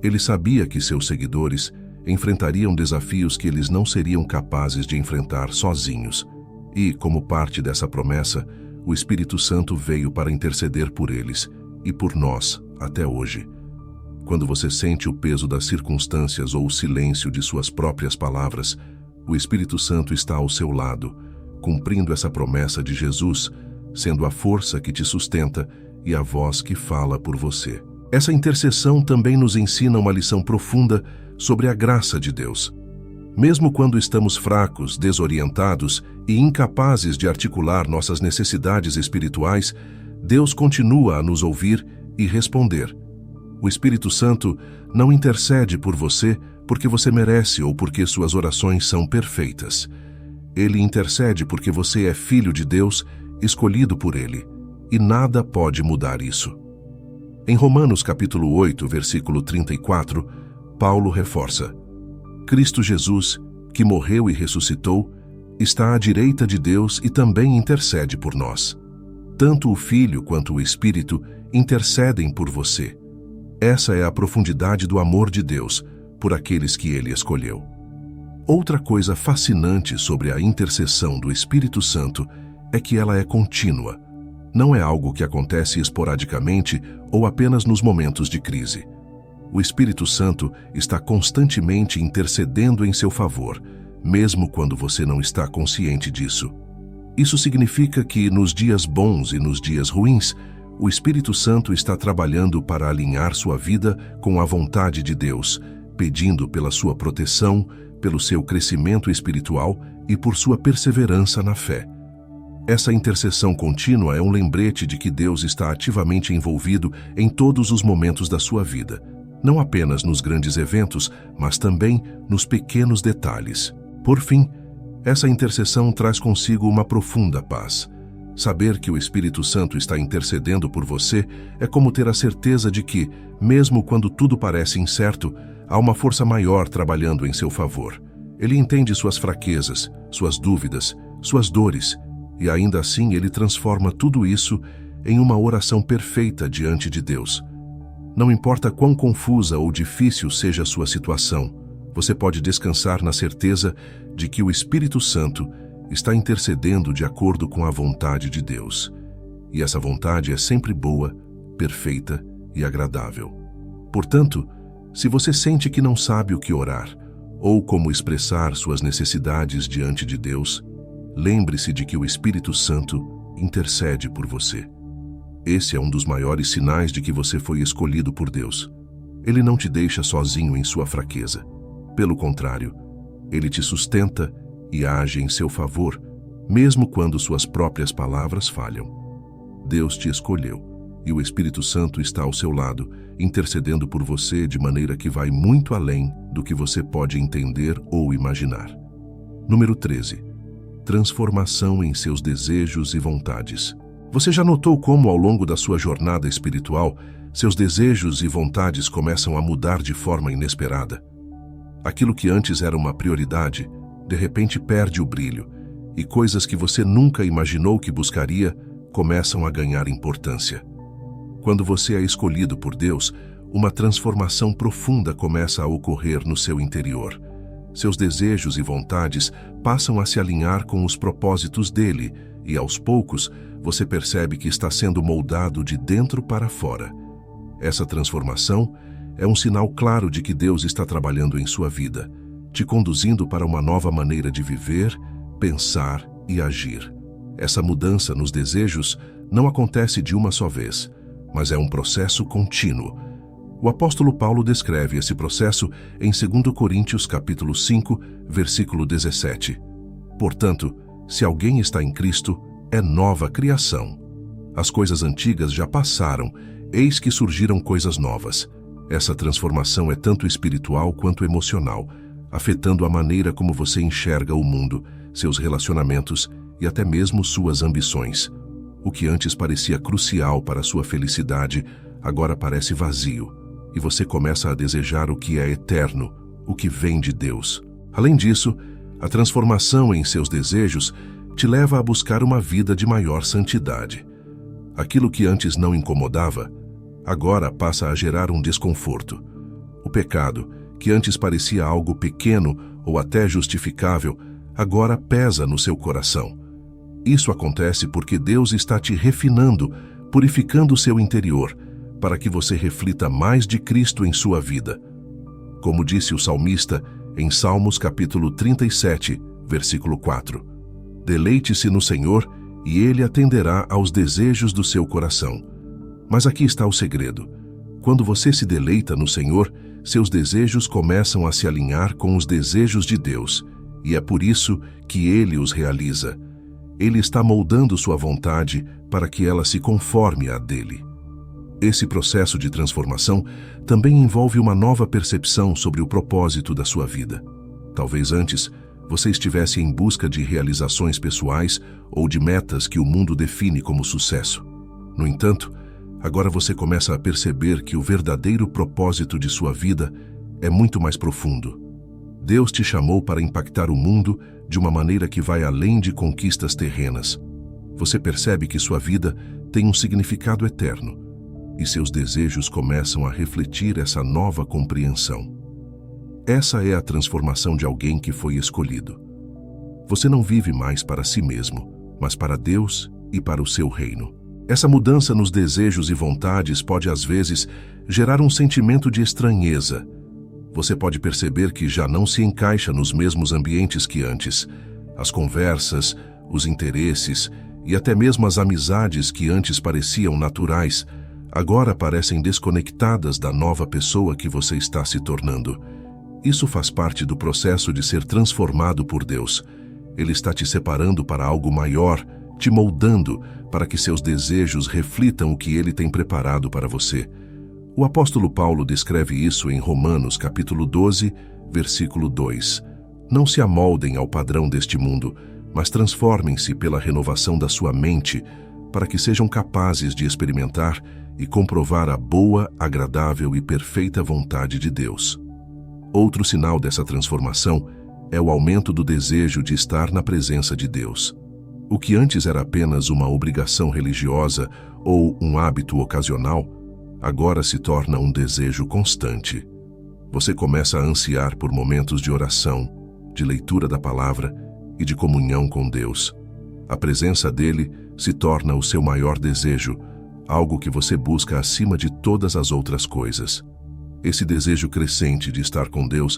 Ele sabia que seus seguidores enfrentariam desafios que eles não seriam capazes de enfrentar sozinhos. E, como parte dessa promessa, o Espírito Santo veio para interceder por eles e por nós até hoje. Quando você sente o peso das circunstâncias ou o silêncio de suas próprias palavras, o Espírito Santo está ao seu lado, cumprindo essa promessa de Jesus, sendo a força que te sustenta e a voz que fala por você. Essa intercessão também nos ensina uma lição profunda sobre a graça de Deus. Mesmo quando estamos fracos, desorientados e incapazes de articular nossas necessidades espirituais, Deus continua a nos ouvir e responder. O Espírito Santo não intercede por você porque você merece ou porque suas orações são perfeitas. Ele intercede porque você é filho de Deus, escolhido por Ele, e nada pode mudar isso. Em Romanos capítulo 8, versículo 34, Paulo reforça: Cristo Jesus, que morreu e ressuscitou, está à direita de Deus e também intercede por nós. Tanto o Filho quanto o Espírito intercedem por você. Essa é a profundidade do amor de Deus por aqueles que Ele escolheu. Outra coisa fascinante sobre a intercessão do Espírito Santo é que ela é contínua. Não é algo que acontece esporadicamente ou apenas nos momentos de crise. O Espírito Santo está constantemente intercedendo em seu favor, mesmo quando você não está consciente disso. Isso significa que, nos dias bons e nos dias ruins, o Espírito Santo está trabalhando para alinhar sua vida com a vontade de Deus, pedindo pela sua proteção, pelo seu crescimento espiritual e por sua perseverança na fé. Essa intercessão contínua é um lembrete de que Deus está ativamente envolvido em todos os momentos da sua vida, não apenas nos grandes eventos, mas também nos pequenos detalhes. Por fim, essa intercessão traz consigo uma profunda paz. Saber que o Espírito Santo está intercedendo por você é como ter a certeza de que, mesmo quando tudo parece incerto, há uma força maior trabalhando em seu favor. Ele entende suas fraquezas, suas dúvidas, suas dores, e ainda assim Ele transforma tudo isso em uma oração perfeita diante de Deus. Não importa quão confusa ou difícil seja a sua situação, você pode descansar na certeza de que o Espírito Santo está intercedendo de acordo com a vontade de Deus. E essa vontade é sempre boa, perfeita e agradável. Portanto, se você sente que não sabe o que orar, ou como expressar suas necessidades diante de Deus, lembre-se de que o Espírito Santo intercede por você. Esse é um dos maiores sinais de que você foi escolhido por Deus. Ele não te deixa sozinho em sua fraqueza. Pelo contrário, Ele te sustenta e age em seu favor, mesmo quando suas próprias palavras falham. Deus te escolheu, e o Espírito Santo está ao seu lado, intercedendo por você de maneira que vai muito além do que você pode entender ou imaginar. Número 13. Transformação em seus desejos e vontades. Você já notou como, ao longo da sua jornada espiritual, seus desejos e vontades começam a mudar de forma inesperada? Aquilo que antes era uma prioridade, de repente perde o brilho, e coisas que você nunca imaginou que buscaria começam a ganhar importância. Quando você é escolhido por Deus, uma transformação profunda começa a ocorrer no seu interior. Seus desejos e vontades passam a se alinhar com os propósitos dele, e aos poucos você percebe que está sendo moldado de dentro para fora. Essa transformação é um sinal claro de que Deus está trabalhando em sua vida, te conduzindo para uma nova maneira de viver, pensar e agir. Essa mudança nos desejos não acontece de uma só vez, mas é um processo contínuo. O apóstolo Paulo descreve esse processo em 2 Coríntios capítulo 5, versículo 17. Portanto, se alguém está em Cristo, é nova criação. As coisas antigas já passaram, eis que surgiram coisas novas. Essa transformação é tanto espiritual quanto emocional, afetando a maneira como você enxerga o mundo, seus relacionamentos e até mesmo suas ambições. O que antes parecia crucial para sua felicidade, agora parece vazio, e você começa a desejar o que é eterno, o que vem de Deus. Além disso, a transformação em seus desejos te leva a buscar uma vida de maior santidade. Aquilo que antes não incomodava, agora passa a gerar um desconforto. O pecado, que antes parecia algo pequeno ou até justificável, agora pesa no seu coração. Isso acontece porque Deus está te refinando, purificando o seu interior, para que você reflita mais de Cristo em sua vida. Como disse o salmista em Salmos capítulo 37, versículo 4. Deleite-se no Senhor e Ele atenderá aos desejos do seu coração. Mas aqui está o segredo. Quando você se deleita no Senhor, seus desejos começam a se alinhar com os desejos de Deus, e é por isso que Ele os realiza. Ele está moldando sua vontade para que ela se conforme à dele. Esse processo de transformação também envolve uma nova percepção sobre o propósito da sua vida. Talvez antes você estivesse em busca de realizações pessoais ou de metas que o mundo define como sucesso. No entanto, agora você começa a perceber que o verdadeiro propósito de sua vida é muito mais profundo. Deus te chamou para impactar o mundo de uma maneira que vai além de conquistas terrenas. Você percebe que sua vida tem um significado eterno, e seus desejos começam a refletir essa nova compreensão. Essa é a transformação de alguém que foi escolhido. Você não vive mais para si mesmo, mas para Deus e para o seu reino. Essa mudança nos desejos e vontades pode, às vezes, gerar um sentimento de estranheza. Você pode perceber que já não se encaixa nos mesmos ambientes que antes. As conversas, os interesses e até mesmo as amizades que antes pareciam naturais, agora parecem desconectadas da nova pessoa que você está se tornando. Isso faz parte do processo de ser transformado por Deus. Ele está te separando para algo maior, te moldando para que seus desejos reflitam o que Ele tem preparado para você. O apóstolo Paulo descreve isso em Romanos capítulo 12, versículo 2. Não se amoldem ao padrão deste mundo, mas transformem-se pela renovação da sua mente, para que sejam capazes de experimentar e comprovar a boa, agradável e perfeita vontade de Deus. Outro sinal dessa transformação é o aumento do desejo de estar na presença de Deus. O que antes era apenas uma obrigação religiosa ou um hábito ocasional, agora se torna um desejo constante. Você começa a ansiar por momentos de oração, de leitura da palavra e de comunhão com Deus. A presença dele se torna o seu maior desejo, algo que você busca acima de todas as outras coisas. Esse desejo crescente de estar com Deus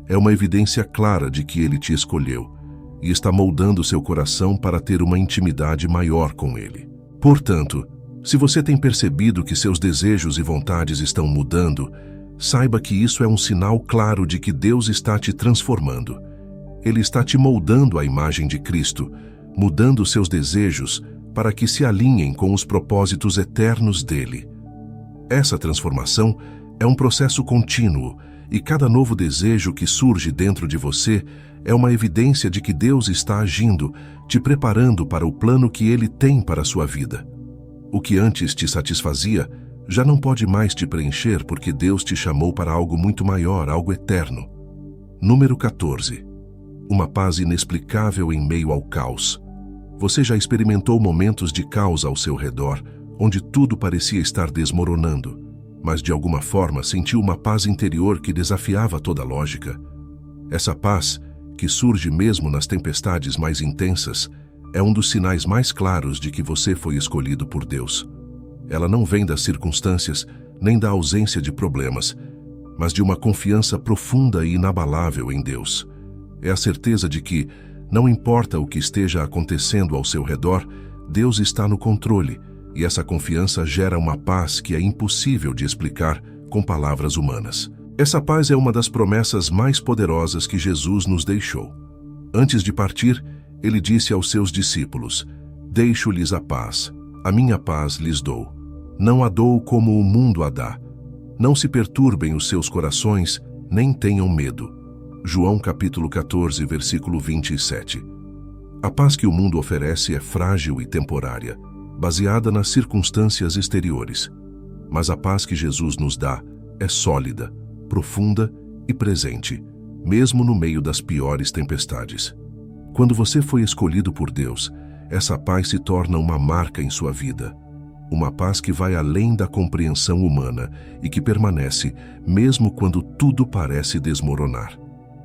é uma evidência clara de que Ele te escolheu e está moldando seu coração para ter uma intimidade maior com Ele. Portanto, se você tem percebido que seus desejos e vontades estão mudando, saiba que isso é um sinal claro de que Deus está te transformando. Ele está te moldando à imagem de Cristo, mudando seus desejos para que se alinhem com os propósitos eternos dele. Essa transformação é um processo contínuo, e cada novo desejo que surge dentro de você é uma evidência de que Deus está agindo, te preparando para o plano que Ele tem para a sua vida. O que antes te satisfazia já não pode mais te preencher porque Deus te chamou para algo muito maior, algo eterno. Número 14. Uma paz inexplicável em meio ao caos. Você já experimentou momentos de caos ao seu redor, onde tudo parecia estar desmoronando, mas de alguma forma sentiu uma paz interior que desafiava toda a lógica? Essa paz, que surge mesmo nas tempestades mais intensas, é um dos sinais mais claros de que você foi escolhido por Deus. Ela não vem das circunstâncias, nem da ausência de problemas, mas de uma confiança profunda e inabalável em Deus. É a certeza de que, não importa o que esteja acontecendo ao seu redor, Deus está no controle, e essa confiança gera uma paz que é impossível de explicar com palavras humanas. Essa paz é uma das promessas mais poderosas que Jesus nos deixou. Antes de partir, ele disse aos seus discípulos: "Deixo-lhes a paz, a minha paz lhes dou. Não a dou como o mundo a dá. Não se perturbem os seus corações, nem tenham medo." João capítulo 14, versículo 27. A paz que o mundo oferece é frágil e temporária, baseada nas circunstâncias exteriores. Mas a paz que Jesus nos dá é sólida, profunda e presente, mesmo no meio das piores tempestades. Quando você foi escolhido por Deus, essa paz se torna uma marca em sua vida. Uma paz que vai além da compreensão humana e que permanece mesmo quando tudo parece desmoronar.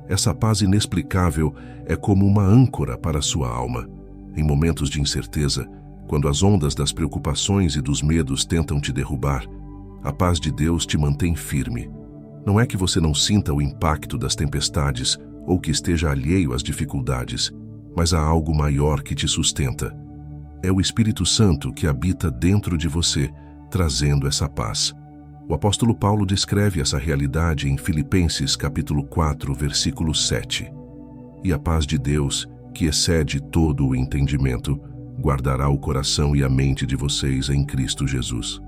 Essa paz inexplicável é como uma âncora para a sua alma. Em momentos de incerteza, quando as ondas das preocupações e dos medos tentam te derrubar, a paz de Deus te mantém firme. Não é que você não sinta o impacto das tempestades ou que esteja alheio às dificuldades, mas há algo maior que te sustenta. É o Espírito Santo que habita dentro de você, trazendo essa paz. O apóstolo Paulo descreve essa realidade em Filipenses capítulo 4, versículo 7. "E a paz de Deus, que excede todo o entendimento, guardará o coração e a mente de vocês em Cristo Jesus."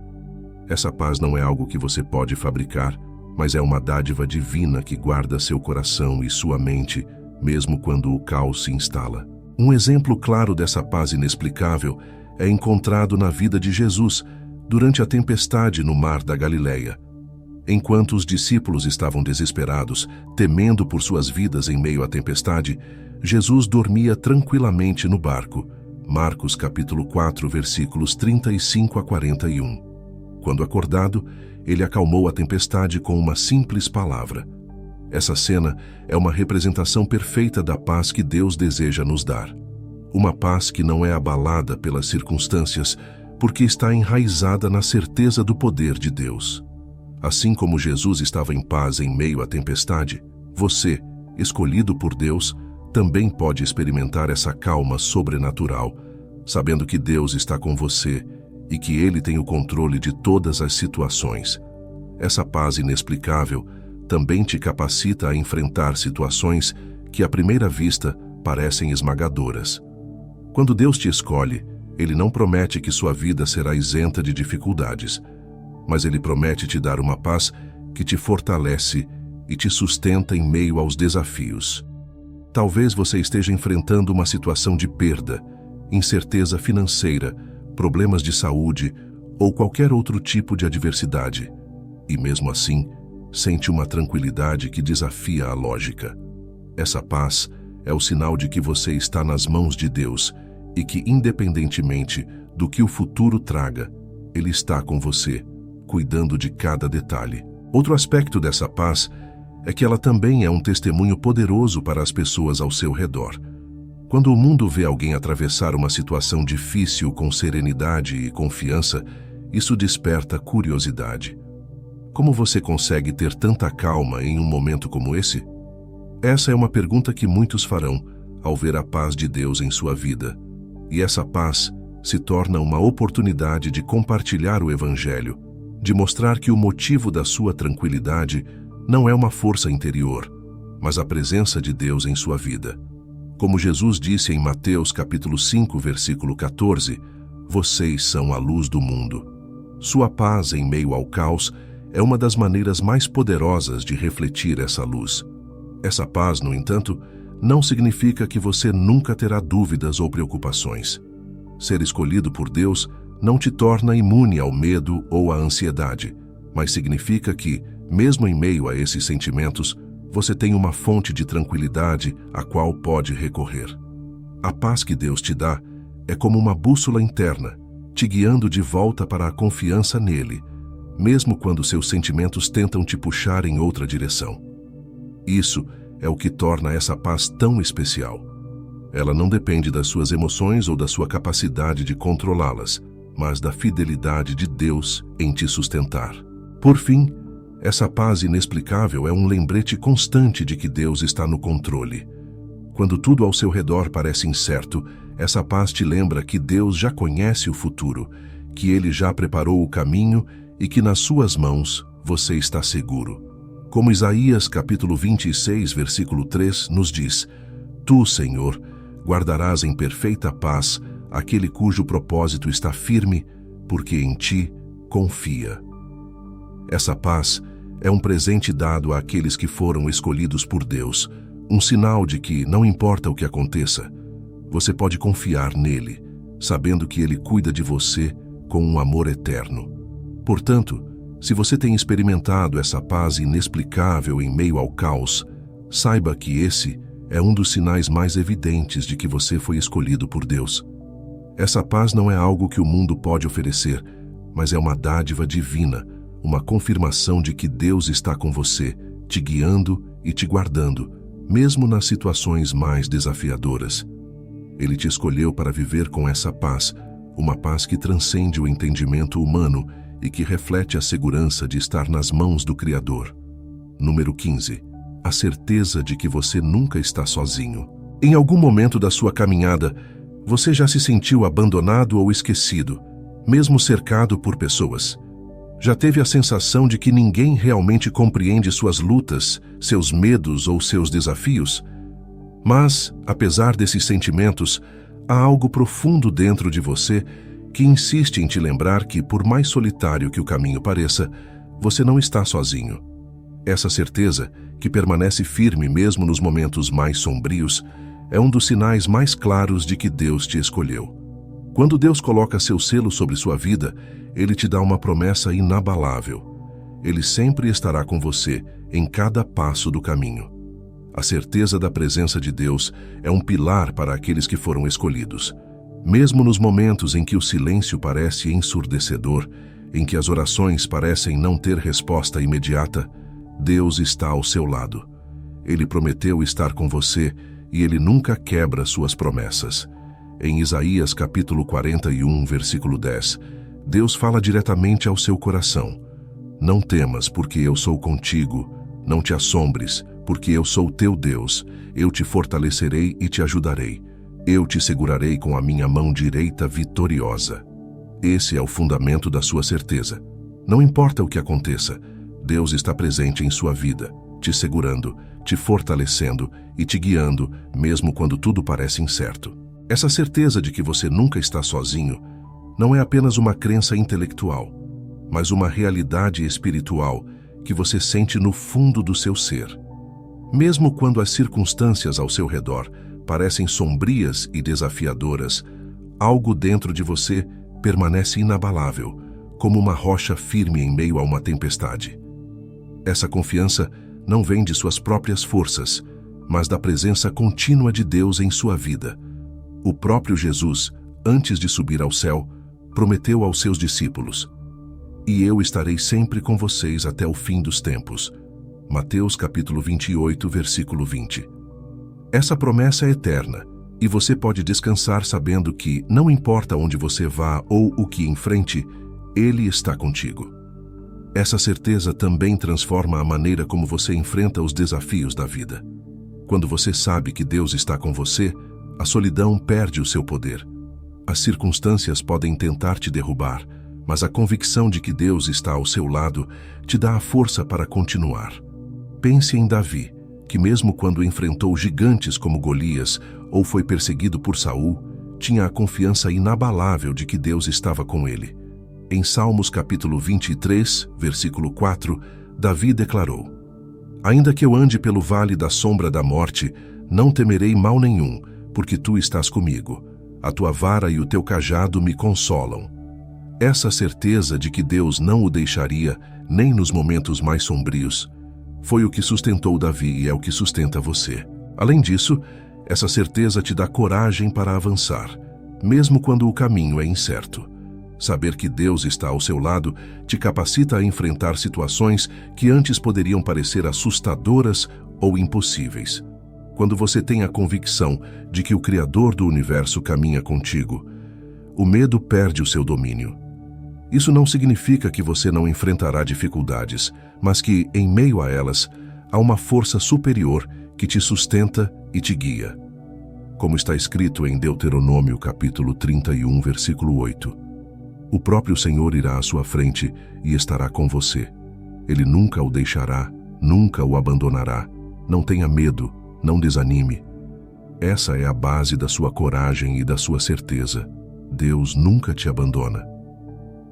Essa paz não é algo que você pode fabricar, mas é uma dádiva divina que guarda seu coração e sua mente, mesmo quando o caos se instala. Um exemplo claro dessa paz inexplicável é encontrado na vida de Jesus, durante a tempestade no mar da Galileia. Enquanto os discípulos estavam desesperados, temendo por suas vidas em meio à tempestade, Jesus dormia tranquilamente no barco. Marcos capítulo 4, versículos 35 a 41. Quando acordado, ele acalmou a tempestade com uma simples palavra. Essa cena é uma representação perfeita da paz que Deus deseja nos dar. Uma paz que não é abalada pelas circunstâncias, porque está enraizada na certeza do poder de Deus. Assim como Jesus estava em paz em meio à tempestade, você, escolhido por Deus, também pode experimentar essa calma sobrenatural, sabendo que Deus está com você e que Ele tem o controle de todas as situações. Essa paz inexplicável também te capacita a enfrentar situações que, à primeira vista, parecem esmagadoras. Quando Deus te escolhe, Ele não promete que sua vida será isenta de dificuldades, mas Ele promete te dar uma paz que te fortalece e te sustenta em meio aos desafios. Talvez você esteja enfrentando uma situação de perda, incerteza financeira, problemas de saúde ou qualquer outro tipo de adversidade, e mesmo assim, sente uma tranquilidade que desafia a lógica. Essa paz é o sinal de que você está nas mãos de Deus e que, independentemente do que o futuro traga, Ele está com você, cuidando de cada detalhe. Outro aspecto dessa paz é que ela também é um testemunho poderoso para as pessoas ao seu redor. Quando o mundo vê alguém atravessar uma situação difícil com serenidade e confiança, isso desperta curiosidade. Como você consegue ter tanta calma em um momento como esse? Essa é uma pergunta que muitos farão ao ver a paz de Deus em sua vida. E essa paz se torna uma oportunidade de compartilhar o Evangelho, de mostrar que o motivo da sua tranquilidade não é uma força interior, mas a presença de Deus em sua vida. Como Jesus disse em Mateus capítulo 5, versículo 14, "Vocês são a luz do mundo." Sua paz em meio ao caos é uma das maneiras mais poderosas de refletir essa luz. Essa paz, no entanto, não significa que você nunca terá dúvidas ou preocupações. Ser escolhido por Deus não te torna imune ao medo ou à ansiedade, mas significa que, mesmo em meio a esses sentimentos, você tem uma fonte de tranquilidade a qual pode recorrer. A paz que Deus te dá é como uma bússola interna, te guiando de volta para a confiança nele, mesmo quando seus sentimentos tentam te puxar em outra direção. Isso é o que torna essa paz tão especial. Ela não depende das suas emoções ou da sua capacidade de controlá-las, mas da fidelidade de Deus em te sustentar. Por fim, essa paz inexplicável é um lembrete constante de que Deus está no controle. Quando tudo ao seu redor parece incerto, essa paz te lembra que Deus já conhece o futuro, que Ele já preparou o caminho e que nas suas mãos você está seguro. Como Isaías capítulo 26, versículo 3 nos diz: Tu, Senhor, guardarás em perfeita paz aquele cujo propósito está firme, porque em ti confia. Essa paz é um presente dado àqueles que foram escolhidos por Deus, um sinal de que, não importa o que aconteça, você pode confiar nele, sabendo que ele cuida de você com um amor eterno. Portanto, se você tem experimentado essa paz inexplicável em meio ao caos, saiba que esse é um dos sinais mais evidentes de que você foi escolhido por Deus. Essa paz não é algo que o mundo pode oferecer, mas é uma dádiva divina, uma confirmação de que Deus está com você, te guiando e te guardando, mesmo nas situações mais desafiadoras. Ele te escolheu para viver com essa paz, uma paz que transcende o entendimento humano e que reflete a segurança de estar nas mãos do Criador. Número 15. A certeza de que você nunca está sozinho. Em algum momento da sua caminhada, você já se sentiu abandonado ou esquecido, mesmo cercado por pessoas? Já teve a sensação de que ninguém realmente compreende suas lutas, seus medos ou seus desafios? Mas, apesar desses sentimentos, há algo profundo dentro de você que insiste em te lembrar que, por mais solitário que o caminho pareça, você não está sozinho. Essa certeza, que permanece firme mesmo nos momentos mais sombrios, é um dos sinais mais claros de que Deus te escolheu. Quando Deus coloca seu selo sobre sua vida, Ele te dá uma promessa inabalável. Ele sempre estará com você em cada passo do caminho. A certeza da presença de Deus é um pilar para aqueles que foram escolhidos. Mesmo nos momentos em que o silêncio parece ensurdecedor, em que as orações parecem não ter resposta imediata, Deus está ao seu lado. Ele prometeu estar com você e Ele nunca quebra suas promessas. Em Isaías capítulo 41, versículo 10, Deus fala diretamente ao seu coração. Não temas, porque eu sou contigo. Não te assombres, porque eu sou teu Deus. Eu te fortalecerei e te ajudarei. Eu te segurarei com a minha mão direita vitoriosa. Esse é o fundamento da sua certeza. Não importa o que aconteça, Deus está presente em sua vida, te segurando, te fortalecendo e te guiando, mesmo quando tudo parece incerto. Essa certeza de que você nunca está sozinho não é apenas uma crença intelectual, mas uma realidade espiritual que você sente no fundo do seu ser. Mesmo quando as circunstâncias ao seu redor parecem sombrias e desafiadoras, algo dentro de você permanece inabalável, como uma rocha firme em meio a uma tempestade. Essa confiança não vem de suas próprias forças, mas da presença contínua de Deus em sua vida. O próprio Jesus, antes de subir ao céu, prometeu aos seus discípulos: "E eu estarei sempre com vocês até o fim dos tempos." Mateus capítulo 28, versículo 20. Essa promessa é eterna, e você pode descansar sabendo que, não importa onde você vá ou o que enfrente, Ele está contigo. Essa certeza também transforma a maneira como você enfrenta os desafios da vida. Quando você sabe que Deus está com você, a solidão perde o seu poder. As circunstâncias podem tentar te derrubar, mas a convicção de que Deus está ao seu lado te dá a força para continuar. Pense em Davi, que mesmo quando enfrentou gigantes como Golias ou foi perseguido por Saul, tinha a confiança inabalável de que Deus estava com ele. Em Salmos capítulo 23, versículo 4, Davi declarou: "Ainda que eu ande pelo vale da sombra da morte, não temerei mal nenhum, porque tu estás comigo. A tua vara e o teu cajado me consolam." Essa certeza de que Deus não o deixaria, nem nos momentos mais sombrios, Foi o que sustentou Davi e é o que sustenta você. Além disso, essa certeza te dá coragem para avançar, mesmo quando o caminho é incerto. Saber que Deus está ao seu lado te capacita a enfrentar situações que antes poderiam parecer assustadoras ou impossíveis. Quando você tem a convicção de que o Criador do universo caminha contigo, o medo perde o seu domínio. Isso não significa que você não enfrentará dificuldades, mas que, em meio a elas, há uma força superior que te sustenta e te guia. Como está escrito em Deuteronômio capítulo 31, versículo 8. O próprio Senhor irá à sua frente e estará com você. Ele nunca o deixará, nunca o abandonará. Não tenha medo, não desanime. Essa é a base da sua coragem e da sua certeza. Deus nunca te abandona.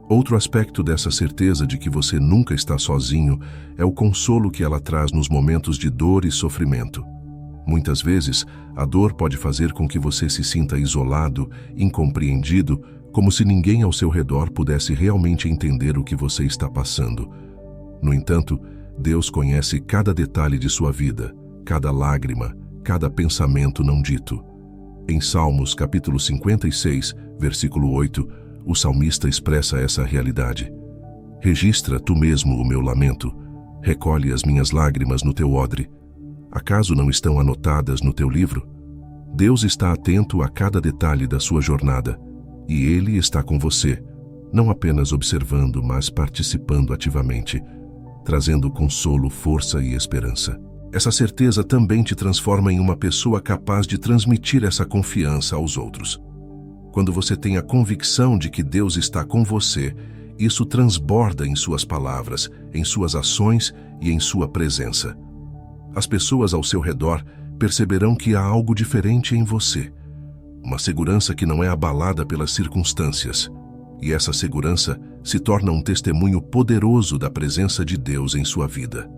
Outro aspecto dessa certeza de que você nunca está sozinho é o consolo que ela traz nos momentos de dor e sofrimento. Muitas vezes, a dor pode fazer com que você se sinta isolado, incompreendido, como se ninguém ao seu redor pudesse realmente entender o que você está passando. No entanto, Deus conhece cada detalhe de sua vida, cada lágrima, cada pensamento não dito. Em Salmos capítulo 56, versículo 8, o salmista expressa essa realidade. Registra tu mesmo o meu lamento, recolhe as minhas lágrimas no teu odre. Acaso não estão anotadas no teu livro? Deus está atento a cada detalhe da sua jornada, e Ele está com você, não apenas observando, mas participando ativamente, trazendo consolo, força e esperança. Essa certeza também te transforma em uma pessoa capaz de transmitir essa confiança aos outros. Quando você tem a convicção de que Deus está com você, isso transborda em suas palavras, em suas ações e em sua presença. As pessoas ao seu redor perceberão que há algo diferente em você, uma segurança que não é abalada pelas circunstâncias. E essa segurança se torna um testemunho poderoso da presença de Deus em sua vida.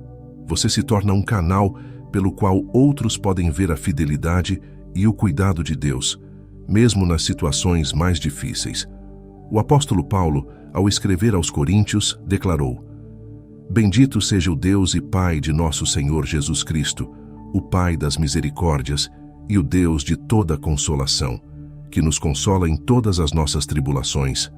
Você se torna um canal pelo qual outros podem ver a fidelidade e o cuidado de Deus, mesmo nas situações mais difíceis. O apóstolo Paulo, ao escrever aos Coríntios, declarou: Bendito seja o Deus e Pai de nosso Senhor Jesus Cristo, o Pai das misericórdias e o Deus de toda consolação, que nos consola em todas as nossas tribulações,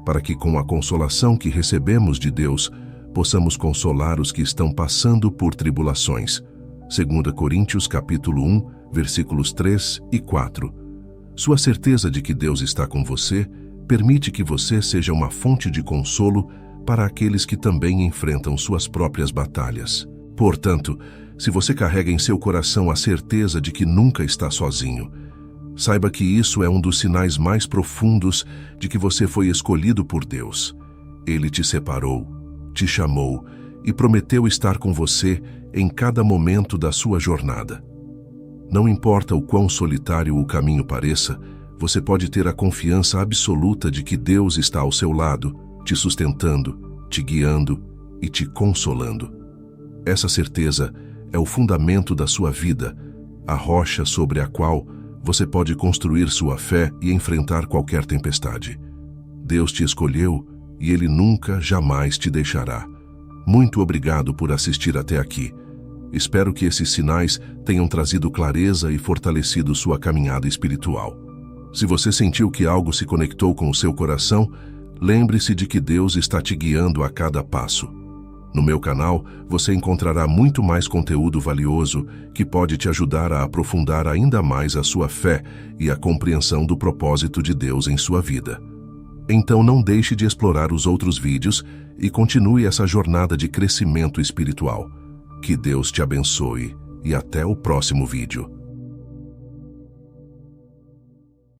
para que com a consolação que recebemos de Deus, possamos consolar os que estão passando por tribulações. 2 Coríntios capítulo 1, versículos 3 e 4. Sua certeza de que Deus está com você permite que você seja uma fonte de consolo para aqueles que também enfrentam suas próprias batalhas. Portanto, se você carrega em seu coração a certeza de que nunca está sozinho, saiba que isso é um dos sinais mais profundos de que você foi escolhido por Deus. Ele te separou, te chamou e prometeu estar com você em cada momento da sua jornada. Não importa o quão solitário o caminho pareça, você pode ter a confiança absoluta de que Deus está ao seu lado, te sustentando, te guiando e te consolando. Essa certeza é o fundamento da sua vida, a rocha sobre a qual você pode construir sua fé e enfrentar qualquer tempestade. Deus te escolheu e Ele nunca, jamais te deixará. Muito obrigado por assistir até aqui. Espero que esses sinais tenham trazido clareza e fortalecido sua caminhada espiritual. Se você sentiu que algo se conectou com o seu coração, lembre-se de que Deus está te guiando a cada passo. No meu canal, você encontrará muito mais conteúdo valioso que pode te ajudar a aprofundar ainda mais a sua fé e a compreensão do propósito de Deus em sua vida. Então não deixe de explorar os outros vídeos e continue essa jornada de crescimento espiritual. Que Deus te abençoe e até o próximo vídeo.